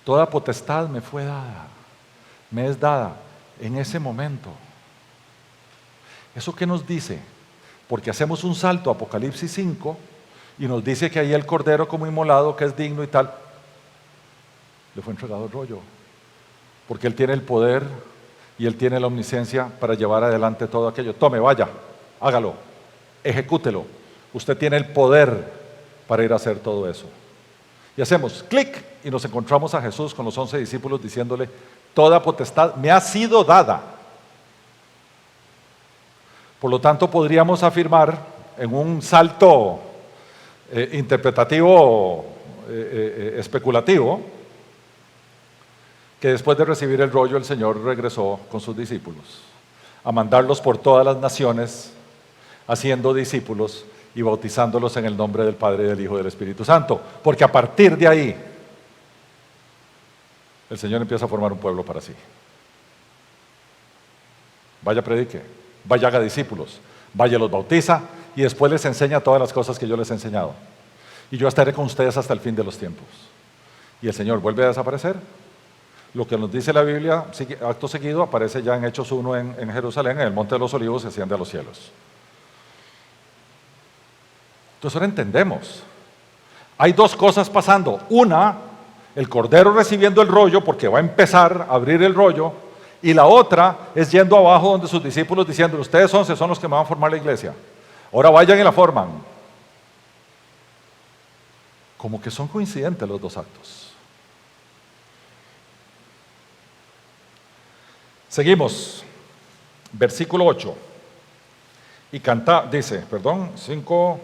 Toda potestad me fue dada, me es dada en ese momento. ¿Eso qué nos dice? Porque hacemos un salto a Apocalipsis 5 y nos dice que ahí el cordero como inmolado, que es digno y tal, le fue entregado el rollo, porque él tiene el poder y él tiene la omnisciencia para llevar adelante todo aquello. Tome, vaya, hágalo, ejecútelo. Usted tiene el poder para ir a hacer todo eso. Y hacemos clic y nos encontramos a Jesús con los 11 discípulos diciéndole, toda potestad me ha sido dada. Por lo tanto, podríamos afirmar en un salto interpretativo, especulativo, que después de recibir el rollo el Señor regresó con sus discípulos a mandarlos por todas las naciones, haciendo discípulos y bautizándolos en el nombre del Padre, del Hijo y del Espíritu Santo, porque a partir de ahí el Señor empieza a formar un pueblo para sí. Vaya, predique, vaya, haga discípulos, vaya, los bautiza y después les enseña todas las cosas que yo les he enseñado, y yo estaré con ustedes hasta el fin de los tiempos. Y el Señor vuelve a desaparecer. Lo que nos dice la Biblia, acto seguido, aparece ya en Hechos 1 en Jerusalén, en el Monte de los Olivos, se asciende a los cielos. Entonces ahora entendemos, hay dos cosas pasando. Una, el Cordero recibiendo el rollo porque va a empezar a abrir el rollo, y la otra es yendo abajo donde sus discípulos diciendo, ustedes 11 son los que me van a formar la iglesia, ahora vayan y la forman. Como que son coincidentes los dos actos. Seguimos, versículo 8, y canta, dice, 5:8,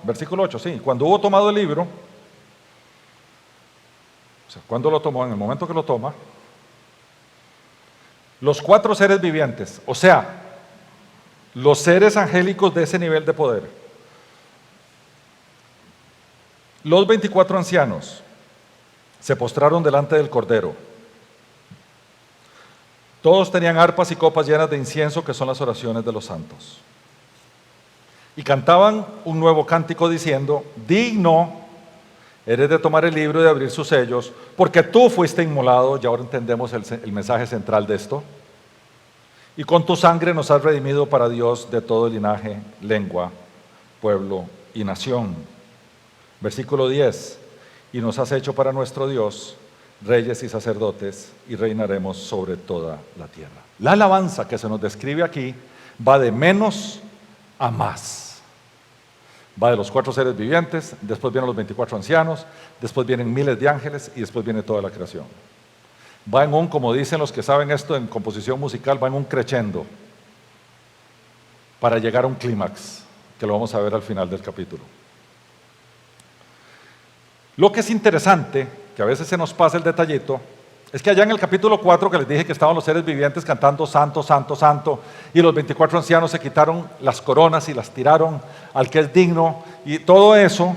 versículo 8, sí, cuando hubo tomado el libro, o sea, ¿cuándo lo tomó? En el momento que lo toma, los 4 seres vivientes, o sea, los seres angélicos de ese nivel de poder, los 24 ancianos se postraron delante del Cordero. Todos tenían arpas y copas llenas de incienso, que son las oraciones de los santos. Y cantaban un nuevo cántico diciendo, digno eres de tomar el libro y de abrir sus sellos, porque tú fuiste inmolado, y ahora entendemos el mensaje central de esto, y con tu sangre nos has redimido para Dios de todo linaje, lengua, pueblo y nación. Versículo 10, y nos has hecho para nuestro Dios reyes y sacerdotes, y reinaremos sobre toda la tierra. La alabanza que se nos describe aquí va de menos a más. Va de los 4 seres vivientes, después vienen los 24 ancianos, después vienen miles de ángeles y después viene toda la creación. Va en un, como dicen los que saben esto en composición musical, va en un crescendo para llegar a un clímax, que lo vamos a ver al final del capítulo. Lo que es interesante, que a veces se nos pasa el detallito, es que allá en el capítulo 4 que les dije que estaban los seres vivientes cantando santo, santo, santo, y los 24 ancianos se quitaron las coronas y las tiraron al que es digno, y todo eso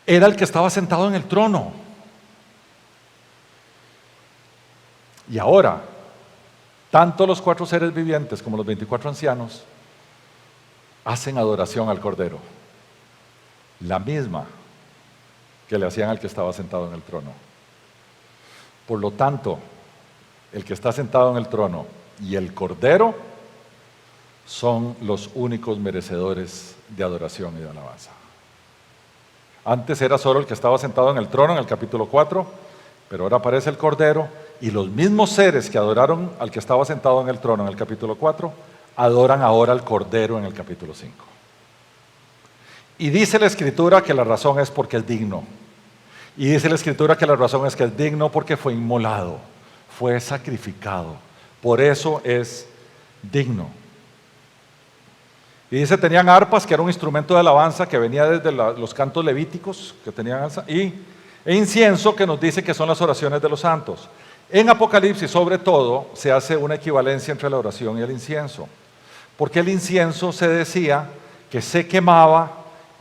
era el que estaba sentado en el trono. Y ahora, tanto los 4 seres vivientes como los 24 ancianos hacen adoración al Cordero, la misma que le hacían al que estaba sentado en el trono. Por lo tanto, el que está sentado en el trono y el Cordero son los únicos merecedores de adoración y de alabanza. Antes era solo el que estaba sentado en el trono en el capítulo 4, pero ahora aparece el Cordero y los mismos seres que adoraron al que estaba sentado en el trono en el capítulo 4, adoran ahora al Cordero en el capítulo 5. Y dice la Escritura que la razón es porque es digno. Y dice la Escritura que la razón es que es digno porque fue inmolado, fue sacrificado. Por eso es digno. Y dice, tenían arpas, que era un instrumento de alabanza que venía desde los cantos levíticos, que tenían e incienso, que nos dice que son las oraciones de los santos. En Apocalipsis, sobre todo, se hace una equivalencia entre la oración y el incienso. Porque el incienso se decía que se quemaba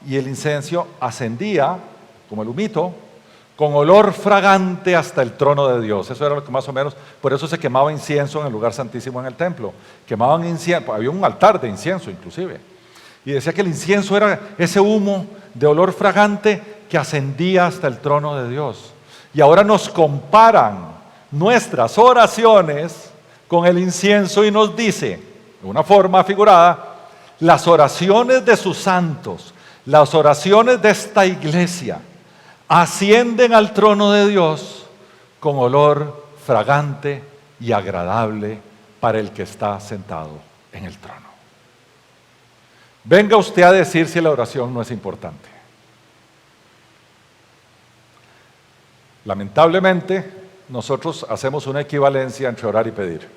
y el incienso ascendía, como el humito, con olor fragante hasta el trono de Dios. Eso era lo que más o menos, por eso se quemaba incienso en el lugar santísimo en el templo. Quemaban incienso, había un altar de incienso inclusive. Y decía que el incienso era ese humo de olor fragante que ascendía hasta el trono de Dios. Y ahora nos comparan nuestras oraciones con el incienso y nos dice, de una forma figurada, las oraciones de sus santos, las oraciones de esta iglesia, ascienden al trono de Dios con olor fragante y agradable para el que está sentado en el trono. Venga usted a decir si la oración no es importante. Lamentablemente, nosotros hacemos una equivalencia entre orar y pedir.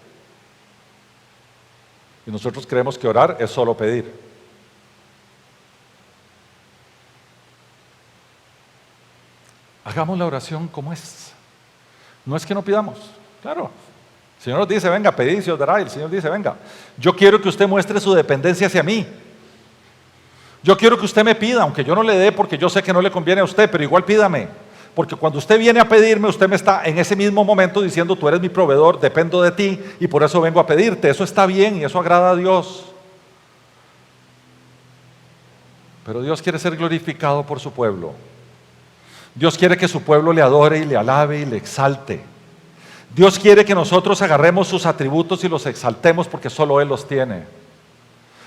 Y nosotros creemos que orar es solo pedir. Hagamos la oración como es. No es que no pidamos, claro. El Señor nos dice, venga, pedid y se os dará. Y el Señor dice, venga, yo quiero que usted muestre su dependencia hacia mí. Yo quiero que usted me pida, aunque yo no le dé porque yo sé que no le conviene a usted, pero igual pídame. Porque cuando usted viene a pedirme, usted me está en ese mismo momento diciendo, tú eres mi proveedor, dependo de ti y por eso vengo a pedirte. Eso está bien y eso agrada a Dios. Pero Dios quiere ser glorificado por su pueblo. Dios quiere que su pueblo le adore y le alabe y le exalte. Dios quiere que nosotros agarremos sus atributos y los exaltemos porque solo Él los tiene.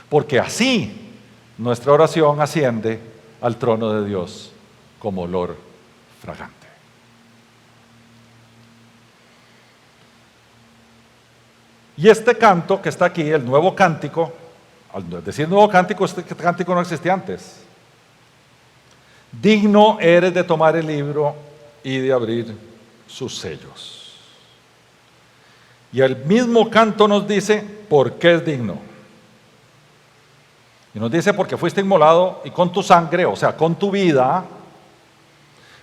Porque así nuestra oración asciende al trono de Dios como olor fragante. Y este canto que está aquí, el nuevo cántico, al decir nuevo cántico, este cántico no existía antes. Digno eres de tomar el libro y de abrir sus sellos. Y el mismo canto nos dice por qué es digno. Y nos dice porque fuiste inmolado y con tu sangre, o sea, con tu vida,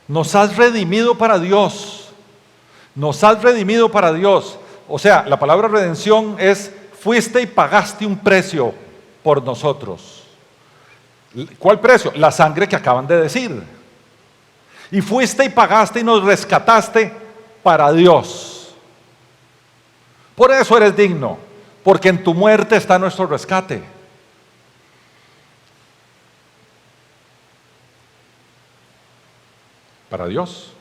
nos has redimido para Dios. Nos has redimido para Dios. O sea, la palabra redención es fuiste y pagaste un precio por nosotros. ¿Cuál precio? La sangre que acaban de decir. Y fuiste y pagaste y nos rescataste para Dios. Por eso eres digno, porque en tu muerte está nuestro rescate. Para Dios.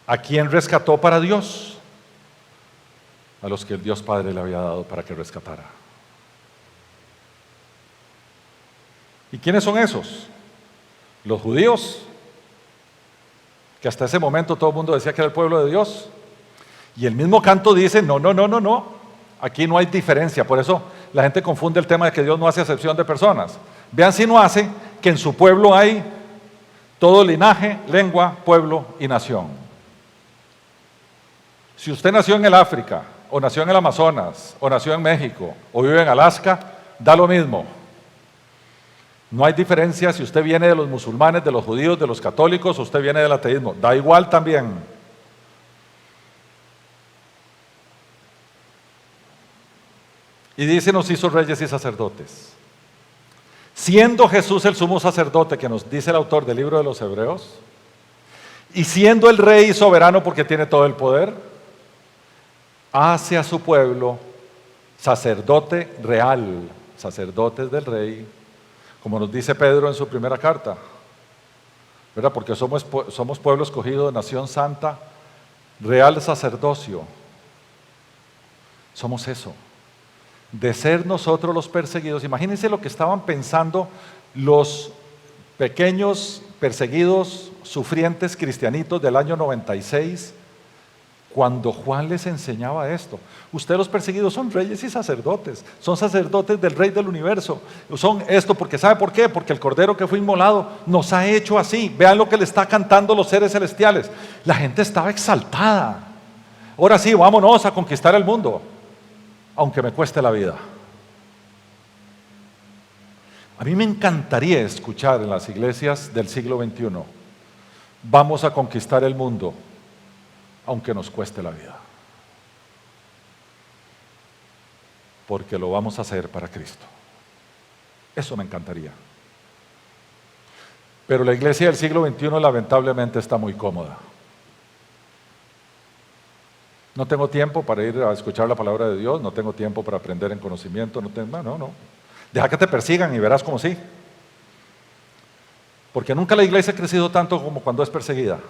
¿A quién rescató para Dios? A los que el Dios Padre le había dado para que rescatara. ¿Y quiénes son esos? Los judíos, que hasta ese momento todo el mundo decía que era el pueblo de Dios. Y el mismo canto dice, no, aquí no hay diferencia. Por eso la gente confunde el tema de que Dios no hace acepción de personas. Vean si no hace que en su pueblo hay todo linaje, lengua, pueblo y nación. Si usted nació en el África, o nació en el Amazonas, o nació en México, o vive en Alaska, da lo mismo. No hay diferencia si usted viene de los musulmanes, de los judíos, de los católicos, o usted viene del ateísmo. Da igual también. Y dice, nos hizo reyes y sacerdotes. Siendo Jesús el sumo sacerdote, que nos dice el autor del libro de los Hebreos, y siendo el rey y soberano porque tiene todo el poder, hacia su pueblo, sacerdote real, sacerdotes del rey, como nos dice Pedro en su primera carta, ¿verdad? Porque somos pueblo escogido, nación santa, real sacerdocio. Somos eso, de ser nosotros los perseguidos. Imagínense lo que estaban pensando los pequeños perseguidos, sufrientes cristianitos del año 96, cuando Juan les enseñaba esto. Ustedes los perseguidos son reyes y sacerdotes, son sacerdotes del Rey del universo. Son esto porque ¿sabe por qué? Porque el Cordero que fue inmolado nos ha hecho así. Vean lo que le está cantando los seres celestiales. La gente estaba exaltada. Ahora sí, vámonos a conquistar el mundo, aunque me cueste la vida. A mí me encantaría escuchar en las iglesias del siglo XXI, vamos a conquistar el mundo, aunque nos cueste la vida. Porque lo vamos a hacer para Cristo. Eso me encantaría. Pero la iglesia del siglo XXI lamentablemente está muy cómoda. No tengo tiempo para ir a escuchar la palabra de Dios, no tengo tiempo para aprender en conocimiento, no. Deja que te persigan y verás como sí. Porque nunca la iglesia ha crecido tanto como cuando es perseguida.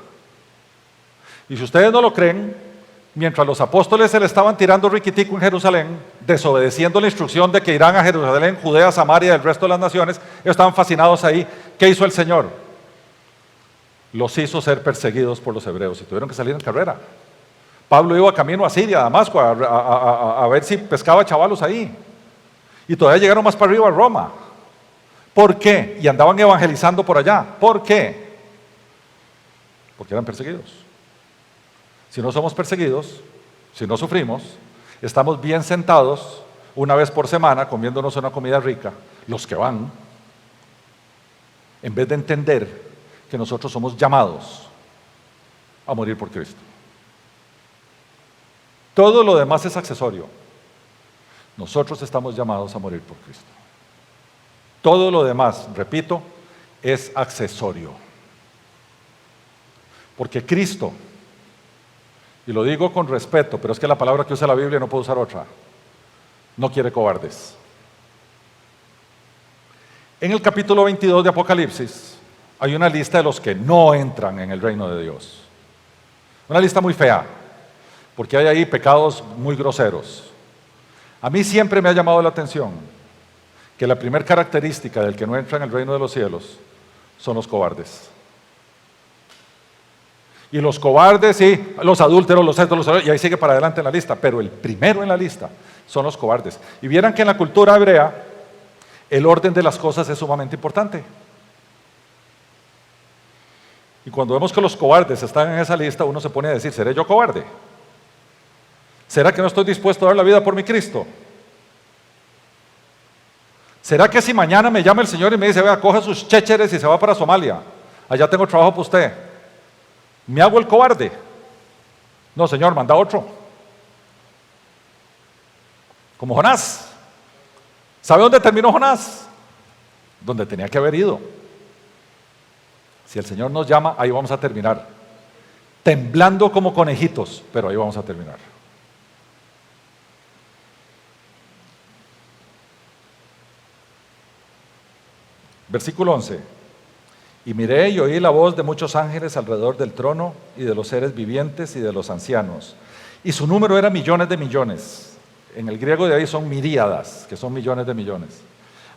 Y si ustedes no lo creen, mientras los apóstoles se le estaban tirando riquitico en Jerusalén, desobedeciendo la instrucción de que irán a Jerusalén, Judea, Samaria y el resto de las naciones, ellos estaban fascinados ahí. ¿Qué hizo el Señor? Los hizo ser perseguidos por los hebreos y tuvieron que salir en carrera. Pablo iba camino a Siria, a Damasco, a ver si pescaba chavalos ahí. Y todavía llegaron más para arriba a Roma. ¿Por qué? Y andaban evangelizando por allá. ¿Por qué? Porque eran perseguidos. Si no somos perseguidos, si no sufrimos, estamos bien sentados una vez por semana comiéndonos una comida rica, los que van, en vez de entender que nosotros somos llamados a morir por Cristo. Todo lo demás es accesorio. Nosotros estamos llamados a morir por Cristo. Todo lo demás, repito, es accesorio. Porque Cristo, y lo digo con respeto, pero es que la palabra que usa la Biblia no puedo usar otra, no quiere cobardes. En el capítulo 22 de Apocalipsis hay una lista de los que no entran en el reino de Dios. Una lista muy fea, porque hay ahí pecados muy groseros. A mí siempre me ha llamado la atención que la primera característica del que no entra en el reino de los cielos son los cobardes. Y los cobardes, sí, los adúlteros, los estos, y ahí sigue para adelante en la lista, pero el primero en la lista son los cobardes. Y vieran que en la cultura hebrea el orden de las cosas es sumamente importante. Y cuando vemos que los cobardes están en esa lista, uno se pone a decir, ¿seré yo cobarde? ¿Será que no estoy dispuesto a dar la vida por mi Cristo? ¿Será que si mañana me llama el Señor y me dice, vea, coja sus chécheres y se va para Somalia, allá tengo trabajo para usted, ¿me hago el cobarde? No, Señor, manda otro. Como Jonás. ¿Sabe dónde terminó Jonás? Donde tenía que haber ido. Si el Señor nos llama, ahí vamos a terminar. Temblando como conejitos, pero ahí vamos a terminar. Versículo 11. Y miré y oí la voz de muchos ángeles alrededor del trono y de los seres vivientes y de los ancianos. Y su número era millones de millones. En el griego de ahí son miríadas, que son millones de millones.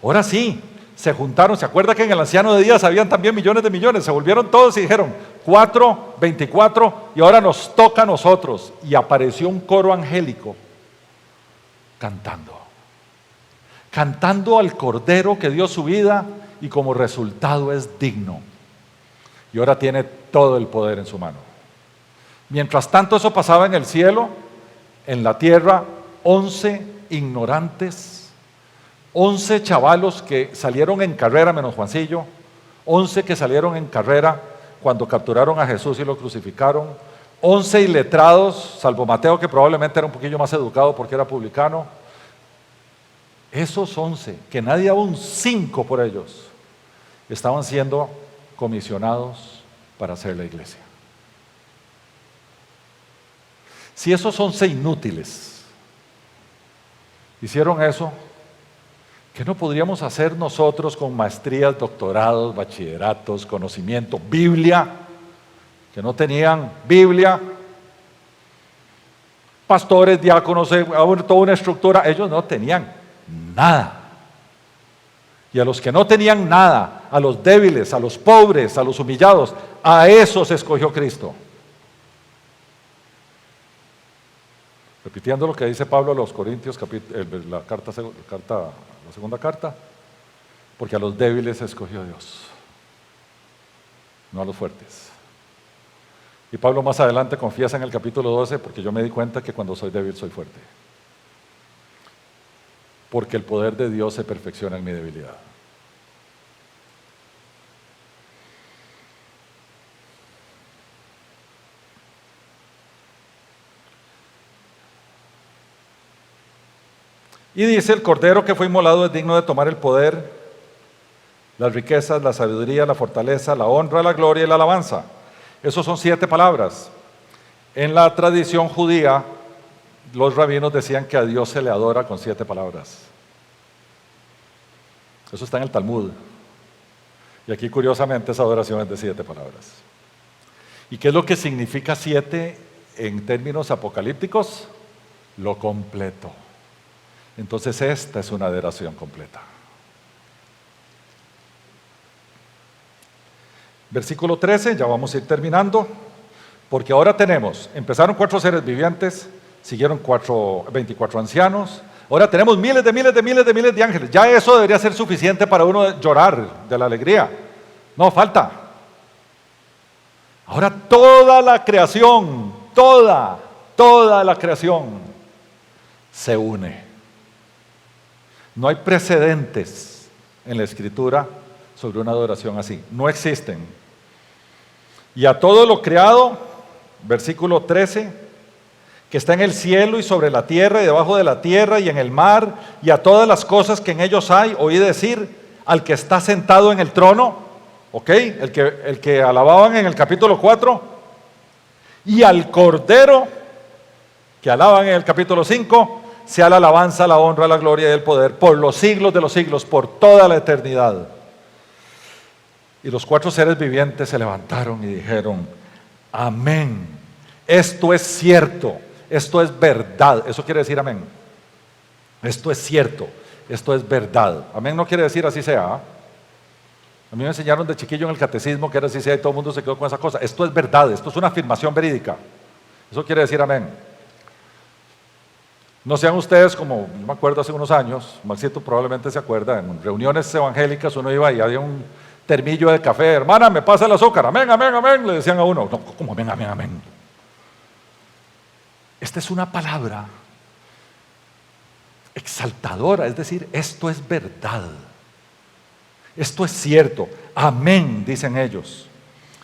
Ahora sí, se juntaron. ¿Se acuerda que en el anciano de días habían también millones de millones? Se volvieron todos y dijeron, 4, 24, y ahora nos toca a nosotros. Y apareció un coro angélico cantando. Cantando al Cordero que dio su vida y como resultado es digno. Y ahora tiene todo el poder en su mano. Mientras tanto eso pasaba en el cielo, en la tierra, 11 ignorantes, 11 chavalos que salieron en carrera, menos Juancillo, 11 que salieron en carrera cuando capturaron a Jesús y lo crucificaron, 11 iletrados, salvo Mateo, que probablemente era un poquillo más educado porque era publicano. Esos 11, que nadie daba un 5 por ellos, estaban siendo comisionados para hacer la iglesia. Si esos 11 inútiles hicieron eso, ¿qué no podríamos hacer nosotros con maestrías, doctorados, bachilleratos, conocimiento, Biblia, que no tenían Biblia, pastores, diáconos, toda una estructura? Ellos no tenían nada. Y a los que no tenían nada, a los débiles, a los pobres, a los humillados, a esos escogió Cristo. Repitiendo lo que dice Pablo a los Corintios, la segunda carta, porque a los débiles escogió Dios, no a los fuertes. Y Pablo más adelante confiesa en el capítulo 12, porque yo me di cuenta que cuando soy débil soy fuerte. Porque el poder de Dios se perfecciona en mi debilidad. Y dice: el Cordero que fue inmolado es digno de tomar el poder, las riquezas, la sabiduría, la fortaleza, la honra, la gloria y la alabanza. Esos son 7 palabras. En la tradición judía, los rabinos decían que a Dios se le adora con 7 palabras. Eso está en el Talmud. Y aquí, curiosamente, esa adoración es de 7 palabras. ¿Y qué es lo que significa 7 en términos apocalípticos? Lo completo. Entonces esta es una adoración completa. Versículo 13, ya vamos a ir terminando, porque ahora empezaron 4 seres vivientes, siguieron 24 ancianos, ahora tenemos miles de ángeles. Ya eso debería ser suficiente para uno llorar de la alegría. No, falta. Ahora toda la creación, toda la creación se une. No hay precedentes en la Escritura sobre una adoración así. No existen. Y a todo lo creado, versículo 13, que está en el cielo y sobre la tierra y debajo de la tierra y en el mar, y a todas las cosas que en ellos hay, oí decir al que está sentado en el trono, ¿ok? El que alababan en el capítulo 4, y al Cordero, que alaban en el capítulo 5, sea la alabanza, la honra, la gloria y el poder por los siglos de los siglos, por toda la eternidad. Y los 4 seres vivientes se levantaron y dijeron: amén. Esto es cierto, esto es verdad. Eso quiere decir amén. Esto es cierto, esto es verdad. Amén no quiere decir así sea. A mí me enseñaron de chiquillo en el catecismo que era así sea y todo el mundo se quedó con esa cosa. Esto es verdad, esto es una afirmación verídica. Eso quiere decir amén. No sean ustedes como, yo me acuerdo hace unos años, Maxito probablemente se acuerda, en reuniones evangélicas uno iba y había un termillo de café: hermana, me pasa el azúcar, amén, amén, amén, le decían a uno. No, ¿cómo amén, amén, amén? Esta es una palabra exaltadora, es decir, esto es verdad, esto es cierto, amén, dicen ellos,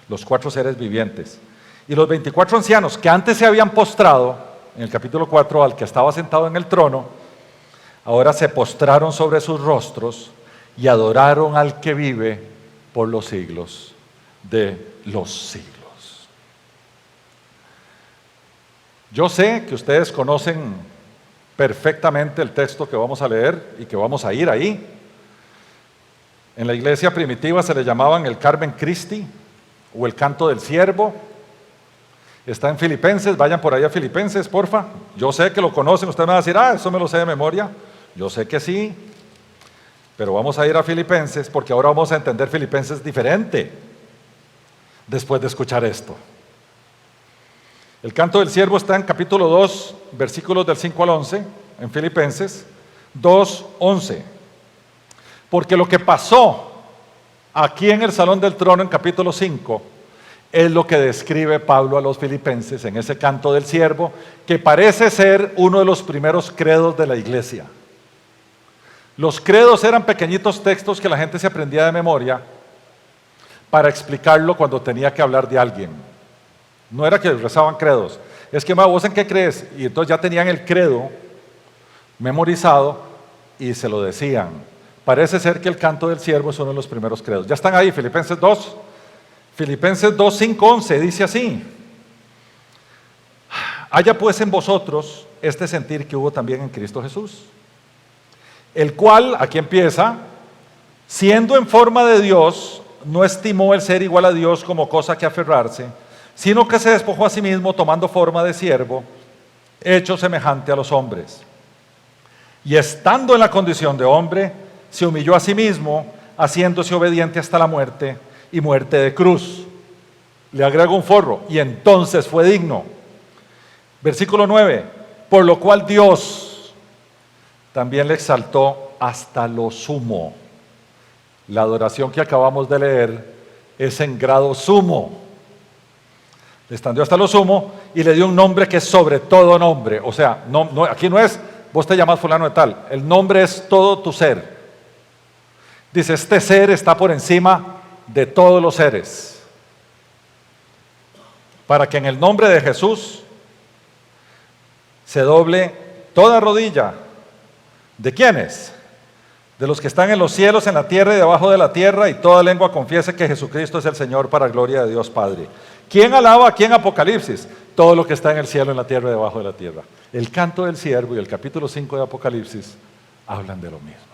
los 4 seres vivientes. Y los 24 ancianos que antes se habían postrado, en el capítulo 4, al que estaba sentado en el trono, ahora se postraron sobre sus rostros y adoraron al que vive por los siglos de los siglos. Yo sé que ustedes conocen perfectamente el texto que vamos a leer y que vamos a ir ahí. En la iglesia primitiva se le llamaban el Carmen Christi o el canto del siervo. Está en Filipenses, vayan por ahí a Filipenses, porfa. Yo sé que lo conocen, usted me va a decir: eso me lo sé de memoria. Yo sé que sí, pero vamos a ir a Filipenses porque ahora vamos a entender Filipenses diferente después de escuchar esto. El canto del siervo está en capítulo 2, versículos del 5 al 11, en Filipenses 2, 11. Porque lo que pasó aquí en el salón del trono en capítulo 5 es lo que describe Pablo a los filipenses en ese canto del siervo, que parece ser uno de los primeros credos de la iglesia. Los credos eran pequeñitos textos que la gente se aprendía de memoria para explicarlo cuando tenía que hablar de alguien. No era que rezaban credos, es que: ¿vos en qué crees? Y entonces ya tenían el credo memorizado y se lo decían. Parece ser que el canto del siervo es uno de los primeros credos. Ya están ahí, Filipenses 2, 5, 11, dice así: Haya pues en vosotros este sentir que hubo también en Cristo Jesús, el cual, aquí empieza, siendo en forma de Dios, no estimó el ser igual a Dios como cosa que aferrarse, sino que se despojó a sí mismo tomando forma de siervo, hecho semejante a los hombres. Y estando en la condición de hombre, se humilló a sí mismo, haciéndose obediente hasta la muerte y muerte de cruz. Le agrego un forro, y entonces fue digno. Versículo 9, por lo cual Dios también le exaltó hasta lo sumo. La adoración que acabamos de leer es en grado sumo. Le extendió hasta lo sumo y le dio un nombre que es sobre todo nombre. O sea, aquí no es, vos te llamas fulano de tal. El nombre es todo tu ser. Dice, este ser está por encima de todos los seres. Para que en el nombre de Jesús se doble toda rodilla. ¿De quiénes? De los que están en los cielos, en la tierra y debajo de la tierra, y toda lengua confiese que Jesucristo es el Señor, para gloria de Dios Padre. ¿Quién alaba a quién en Apocalipsis? Todo lo que está en el cielo, en la tierra y debajo de la tierra. El canto del siervo y el capítulo 5 de Apocalipsis hablan de lo mismo.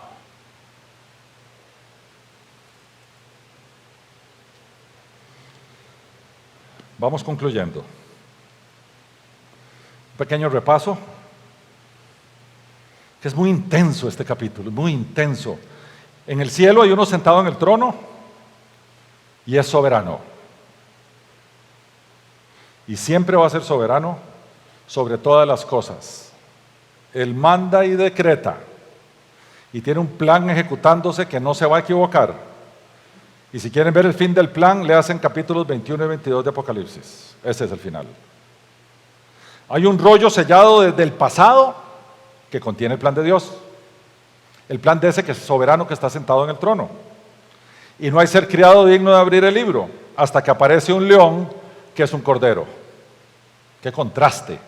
Vamos concluyendo. Un pequeño repaso, que es muy intenso este capítulo, muy intenso. En el cielo hay uno sentado en el trono y es soberano. Y siempre va a ser soberano sobre todas las cosas. Él manda y decreta y tiene un plan ejecutándose que no se va a equivocar. Y si quieren ver el fin del plan, lean capítulos 21 y 22 de Apocalipsis. Ese es el final. Hay un rollo sellado desde el pasado que contiene el plan de Dios. El plan de ese que es soberano, que está sentado en el trono. Y no hay ser criado digno de abrir el libro hasta que aparece un león que es un cordero. ¡Qué contraste!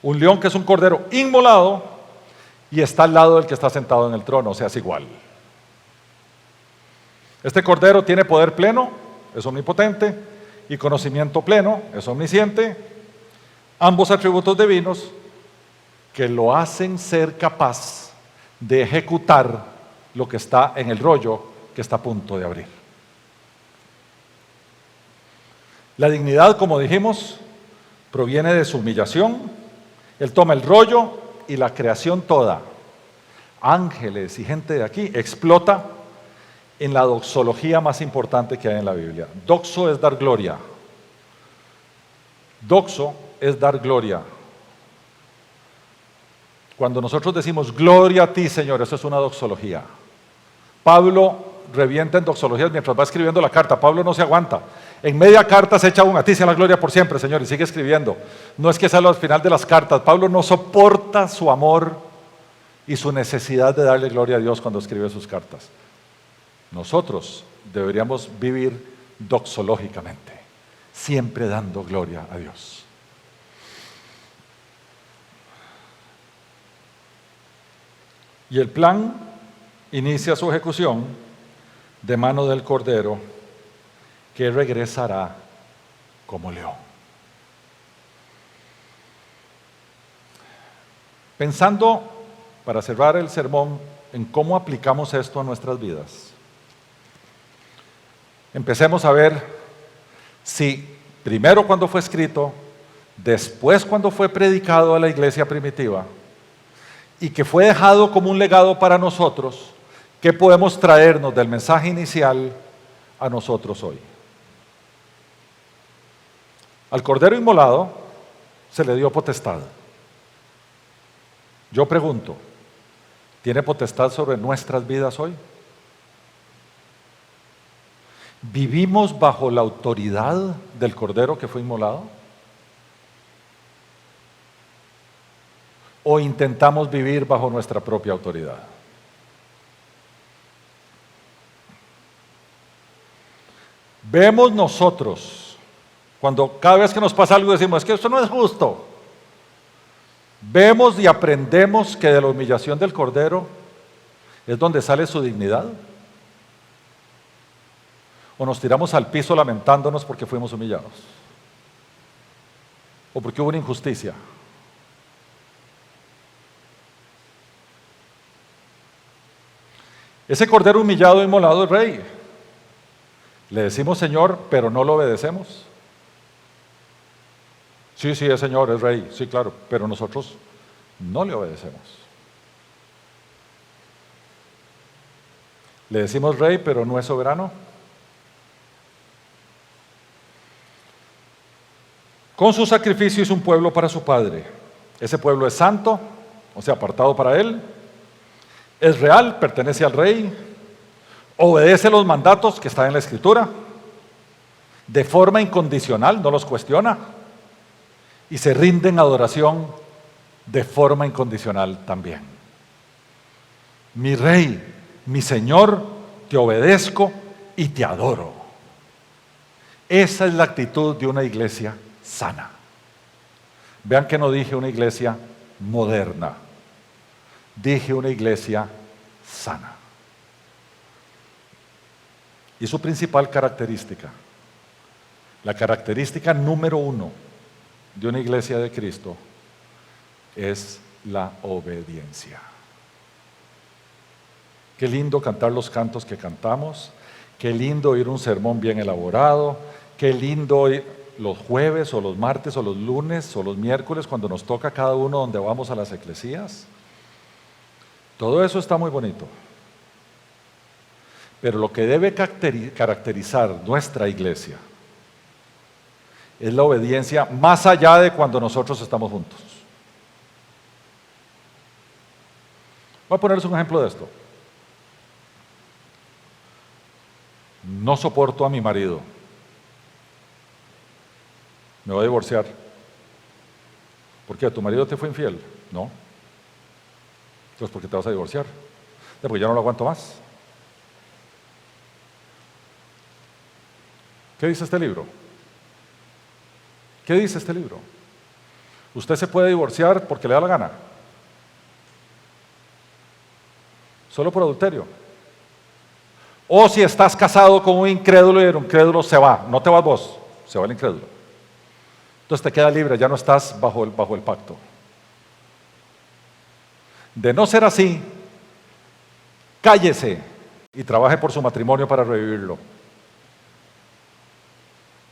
Un león que es un cordero inmolado y está al lado del que está sentado en el trono, o sea, es igual. Este cordero tiene poder pleno, es omnipotente, y conocimiento pleno, es omnisciente, ambos atributos divinos que lo hacen ser capaz de ejecutar lo que está en el rollo que está a punto de abrir. La dignidad, como dijimos, proviene de su humillación. Él toma el rollo y la creación toda, ángeles y gente de aquí, explota en la doxología más importante que hay en la Biblia. Doxo es dar gloria. Doxo es dar gloria. Cuando nosotros decimos gloria a ti, Señor, eso es una doxología. Pablo revienta en doxologías mientras va escribiendo la carta. Pablo no se aguanta. En media carta se echa a ti sea la gloria por siempre, Señor, y sigue escribiendo. No es que sea al final de las cartas. Pablo no soporta su amor y su necesidad de darle gloria a Dios cuando escribe sus cartas. Nosotros deberíamos vivir doxológicamente, siempre dando gloria a Dios. Y el plan inicia su ejecución de mano del Cordero, que regresará como león. Pensando, para cerrar el sermón, en cómo aplicamos esto a nuestras vidas, empecemos a ver si primero cuando fue escrito, después cuando fue predicado a la iglesia primitiva y que fue dejado como un legado para nosotros, ¿qué podemos traernos del mensaje inicial a nosotros hoy? Al Cordero inmolado se le dio potestad. Yo pregunto, ¿tiene potestad sobre nuestras vidas hoy? ¿Vivimos bajo la autoridad del Cordero que fue inmolado? ¿O intentamos vivir bajo nuestra propia autoridad? Vemos nosotros, cuando cada vez que nos pasa algo decimos, es que esto no es justo. Vemos y aprendemos que de la humillación del Cordero es donde sale su dignidad. ¿O nos tiramos al piso lamentándonos porque fuimos humillados? o porque hubo una injusticia. Ese cordero humillado e inmolado es rey. Le decimos Señor, pero no lo obedecemos. Sí, es Señor, es rey, sí, claro, pero nosotros no le obedecemos. Le decimos rey, pero no es soberano. Con su sacrificio hizo un pueblo para su Padre. Ese pueblo es santo, o sea, apartado para Él. Es real, pertenece al Rey. Obedece los mandatos que están en la Escritura. De forma incondicional, no los cuestiona. Y se rinde en adoración de forma incondicional también. Mi Rey, mi Señor, te obedezco y te adoro. Esa es la actitud de una iglesia sana. Vean que no dije una iglesia moderna, dije una iglesia sana. Y su principal característica, la característica número 1 de una iglesia de Cristo, es la obediencia. Qué lindo cantar los cantos que cantamos, qué lindo oír un sermón bien elaborado, qué lindo oír los jueves o los martes o los lunes o los miércoles cuando nos toca cada uno donde vamos a las eclesías. Todo eso está muy bonito. Pero lo que debe caracterizar nuestra iglesia es la obediencia más allá de cuando nosotros estamos juntos. Voy a ponerles un ejemplo de esto. No soporto a mi marido. Me voy a divorciar. ¿Por qué? ¿Tu marido te fue infiel? No. Entonces, ¿por qué te vas a divorciar? Porque ya no lo aguanto más. ¿Qué dice este libro? ¿Qué dice este libro? Usted se puede divorciar porque le da la gana. Solo por adulterio. O si estás casado con un incrédulo y el incrédulo se va. No te vas vos, se va el incrédulo. Entonces te queda libre, ya no estás bajo el pacto. De no ser así, cállese y trabaje por su matrimonio para revivirlo.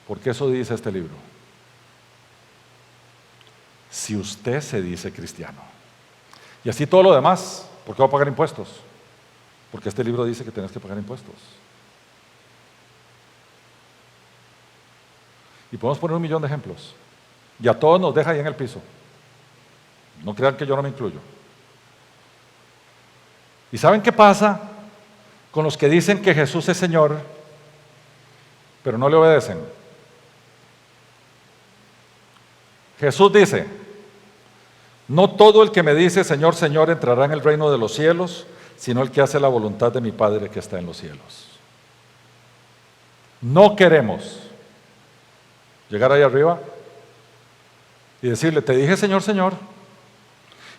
Porque eso dice este libro. Si usted se dice cristiano. Y así todo lo demás, ¿por qué va a pagar impuestos? Porque este libro dice que tienes que pagar impuestos. Y podemos poner 1.000.000 de ejemplos. Y a todos nos deja ahí en el piso. No crean que yo no me incluyo. ¿Y saben qué pasa con los que dicen que Jesús es Señor, pero no le obedecen? Jesús dice: no todo el que me dice Señor, Señor entrará en el reino de los cielos, sino el que hace la voluntad de mi Padre que está en los cielos. No queremos llegar ahí arriba y decirle: te dije Señor, Señor.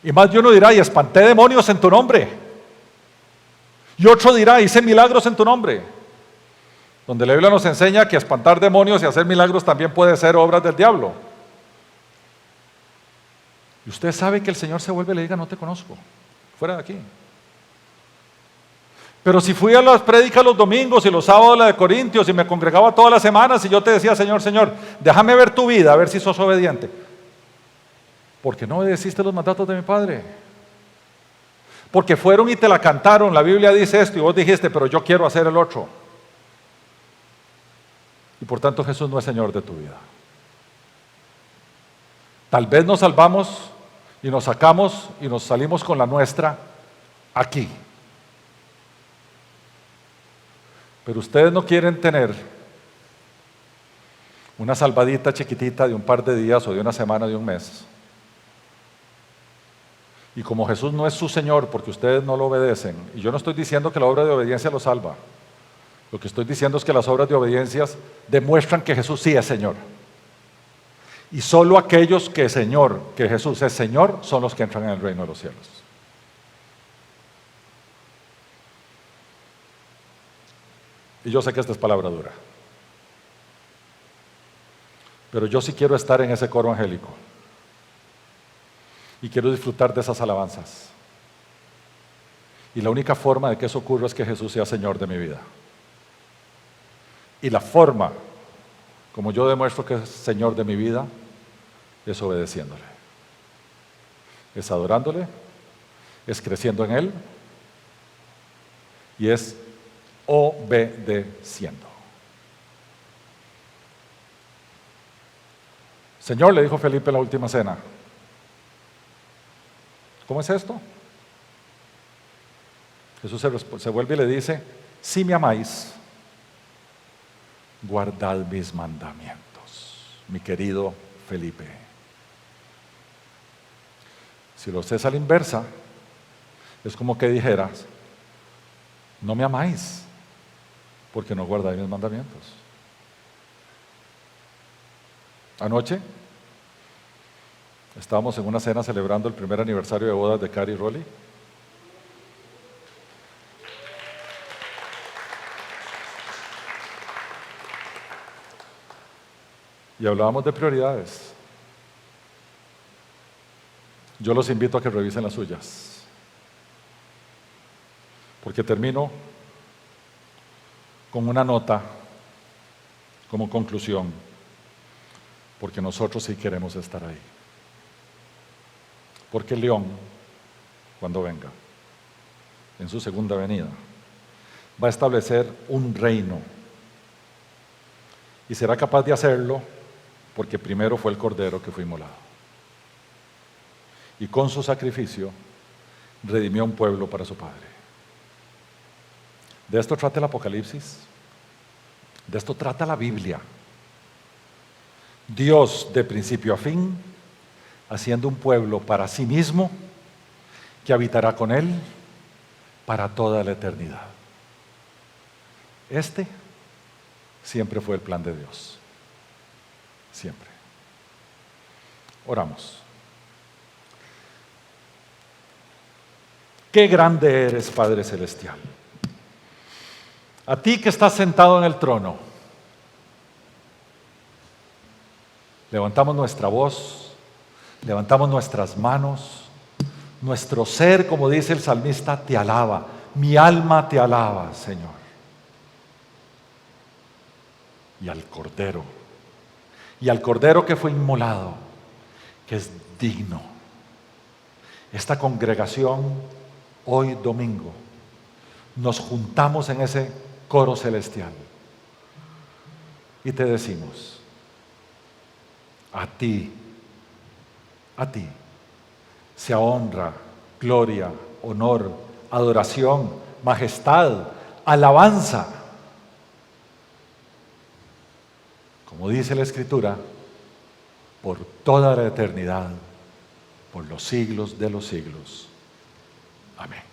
Y más de uno dirá: y espanté demonios en tu nombre. Y otro dirá: hice milagros en tu nombre. Donde la Biblia nos enseña que espantar demonios y hacer milagros también puede ser obras del diablo. Y usted sabe que el Señor se vuelve y le diga: no te conozco, fuera de aquí. Pero si fui a las prédicas los domingos y los sábados a la de Corintios y me congregaba todas las semanas y yo te decía: Señor, Señor, déjame ver tu vida, a ver si sos obediente. Porque no obedeciste los mandatos de mi Padre. Porque fueron y te la cantaron, la Biblia dice esto y vos dijiste: pero yo quiero hacer el otro. Y por tanto Jesús no es Señor de tu vida. Tal vez nos salvamos y nos sacamos y nos salimos con la nuestra aquí. Pero ustedes no quieren tener una salvadita chiquitita de un par de días o de una semana, de un mes. Y como Jesús no es su Señor porque ustedes no lo obedecen, y yo no estoy diciendo que la obra de obediencia lo salva, lo que estoy diciendo es que las obras de obediencia demuestran que Jesús sí es Señor. Y solo aquellos que Jesús es Señor, son los que entran en el reino de los cielos. Y yo sé que esta es palabra dura. Pero yo sí quiero estar en ese coro angélico. Y quiero disfrutar de esas alabanzas. Y la única forma de que eso ocurra es que Jesús sea Señor de mi vida. Y la forma como yo demuestro que es Señor de mi vida es obedeciéndole. Es adorándole, es creciendo en Él y es obedeciendo. Señor, le dijo Felipe en la última cena, ¿cómo es esto? Jesús se vuelve y le dice, si me amáis, guardad mis mandamientos, mi querido Felipe. Si lo haces a la inversa, es como que dijeras, no me amáis, porque no guardáis mis mandamientos. Anoche estábamos en una cena celebrando el primer aniversario de bodas de Cari y Rolly. Y hablábamos de prioridades. Yo los invito a que revisen las suyas. Porque termino con una nota como conclusión. Porque nosotros sí queremos estar ahí. Porque el León, cuando venga, en su segunda venida, va a establecer un reino. Y será capaz de hacerlo porque primero fue el Cordero que fue inmolado. Y con su sacrificio redimió a un pueblo para su Padre. De esto trata el Apocalipsis. De esto trata la Biblia. Dios de principio a fin, haciendo un pueblo para sí mismo, que habitará con Él para toda la eternidad. Este siempre fue el plan de Dios. Siempre. Oramos. Qué grande eres, Padre Celestial. A ti que estás sentado en el trono, levantamos nuestra voz, levantamos nuestras manos, nuestro ser, como dice el salmista, te alaba. Mi alma te alaba, Señor. Y al Cordero que fue inmolado, que es digno. Esta congregación, hoy domingo, nos juntamos en ese coro celestial y te decimos, a ti, sea honra, gloria, honor, adoración, majestad, alabanza. Como dice la Escritura, por toda la eternidad, por los siglos de los siglos. Amén.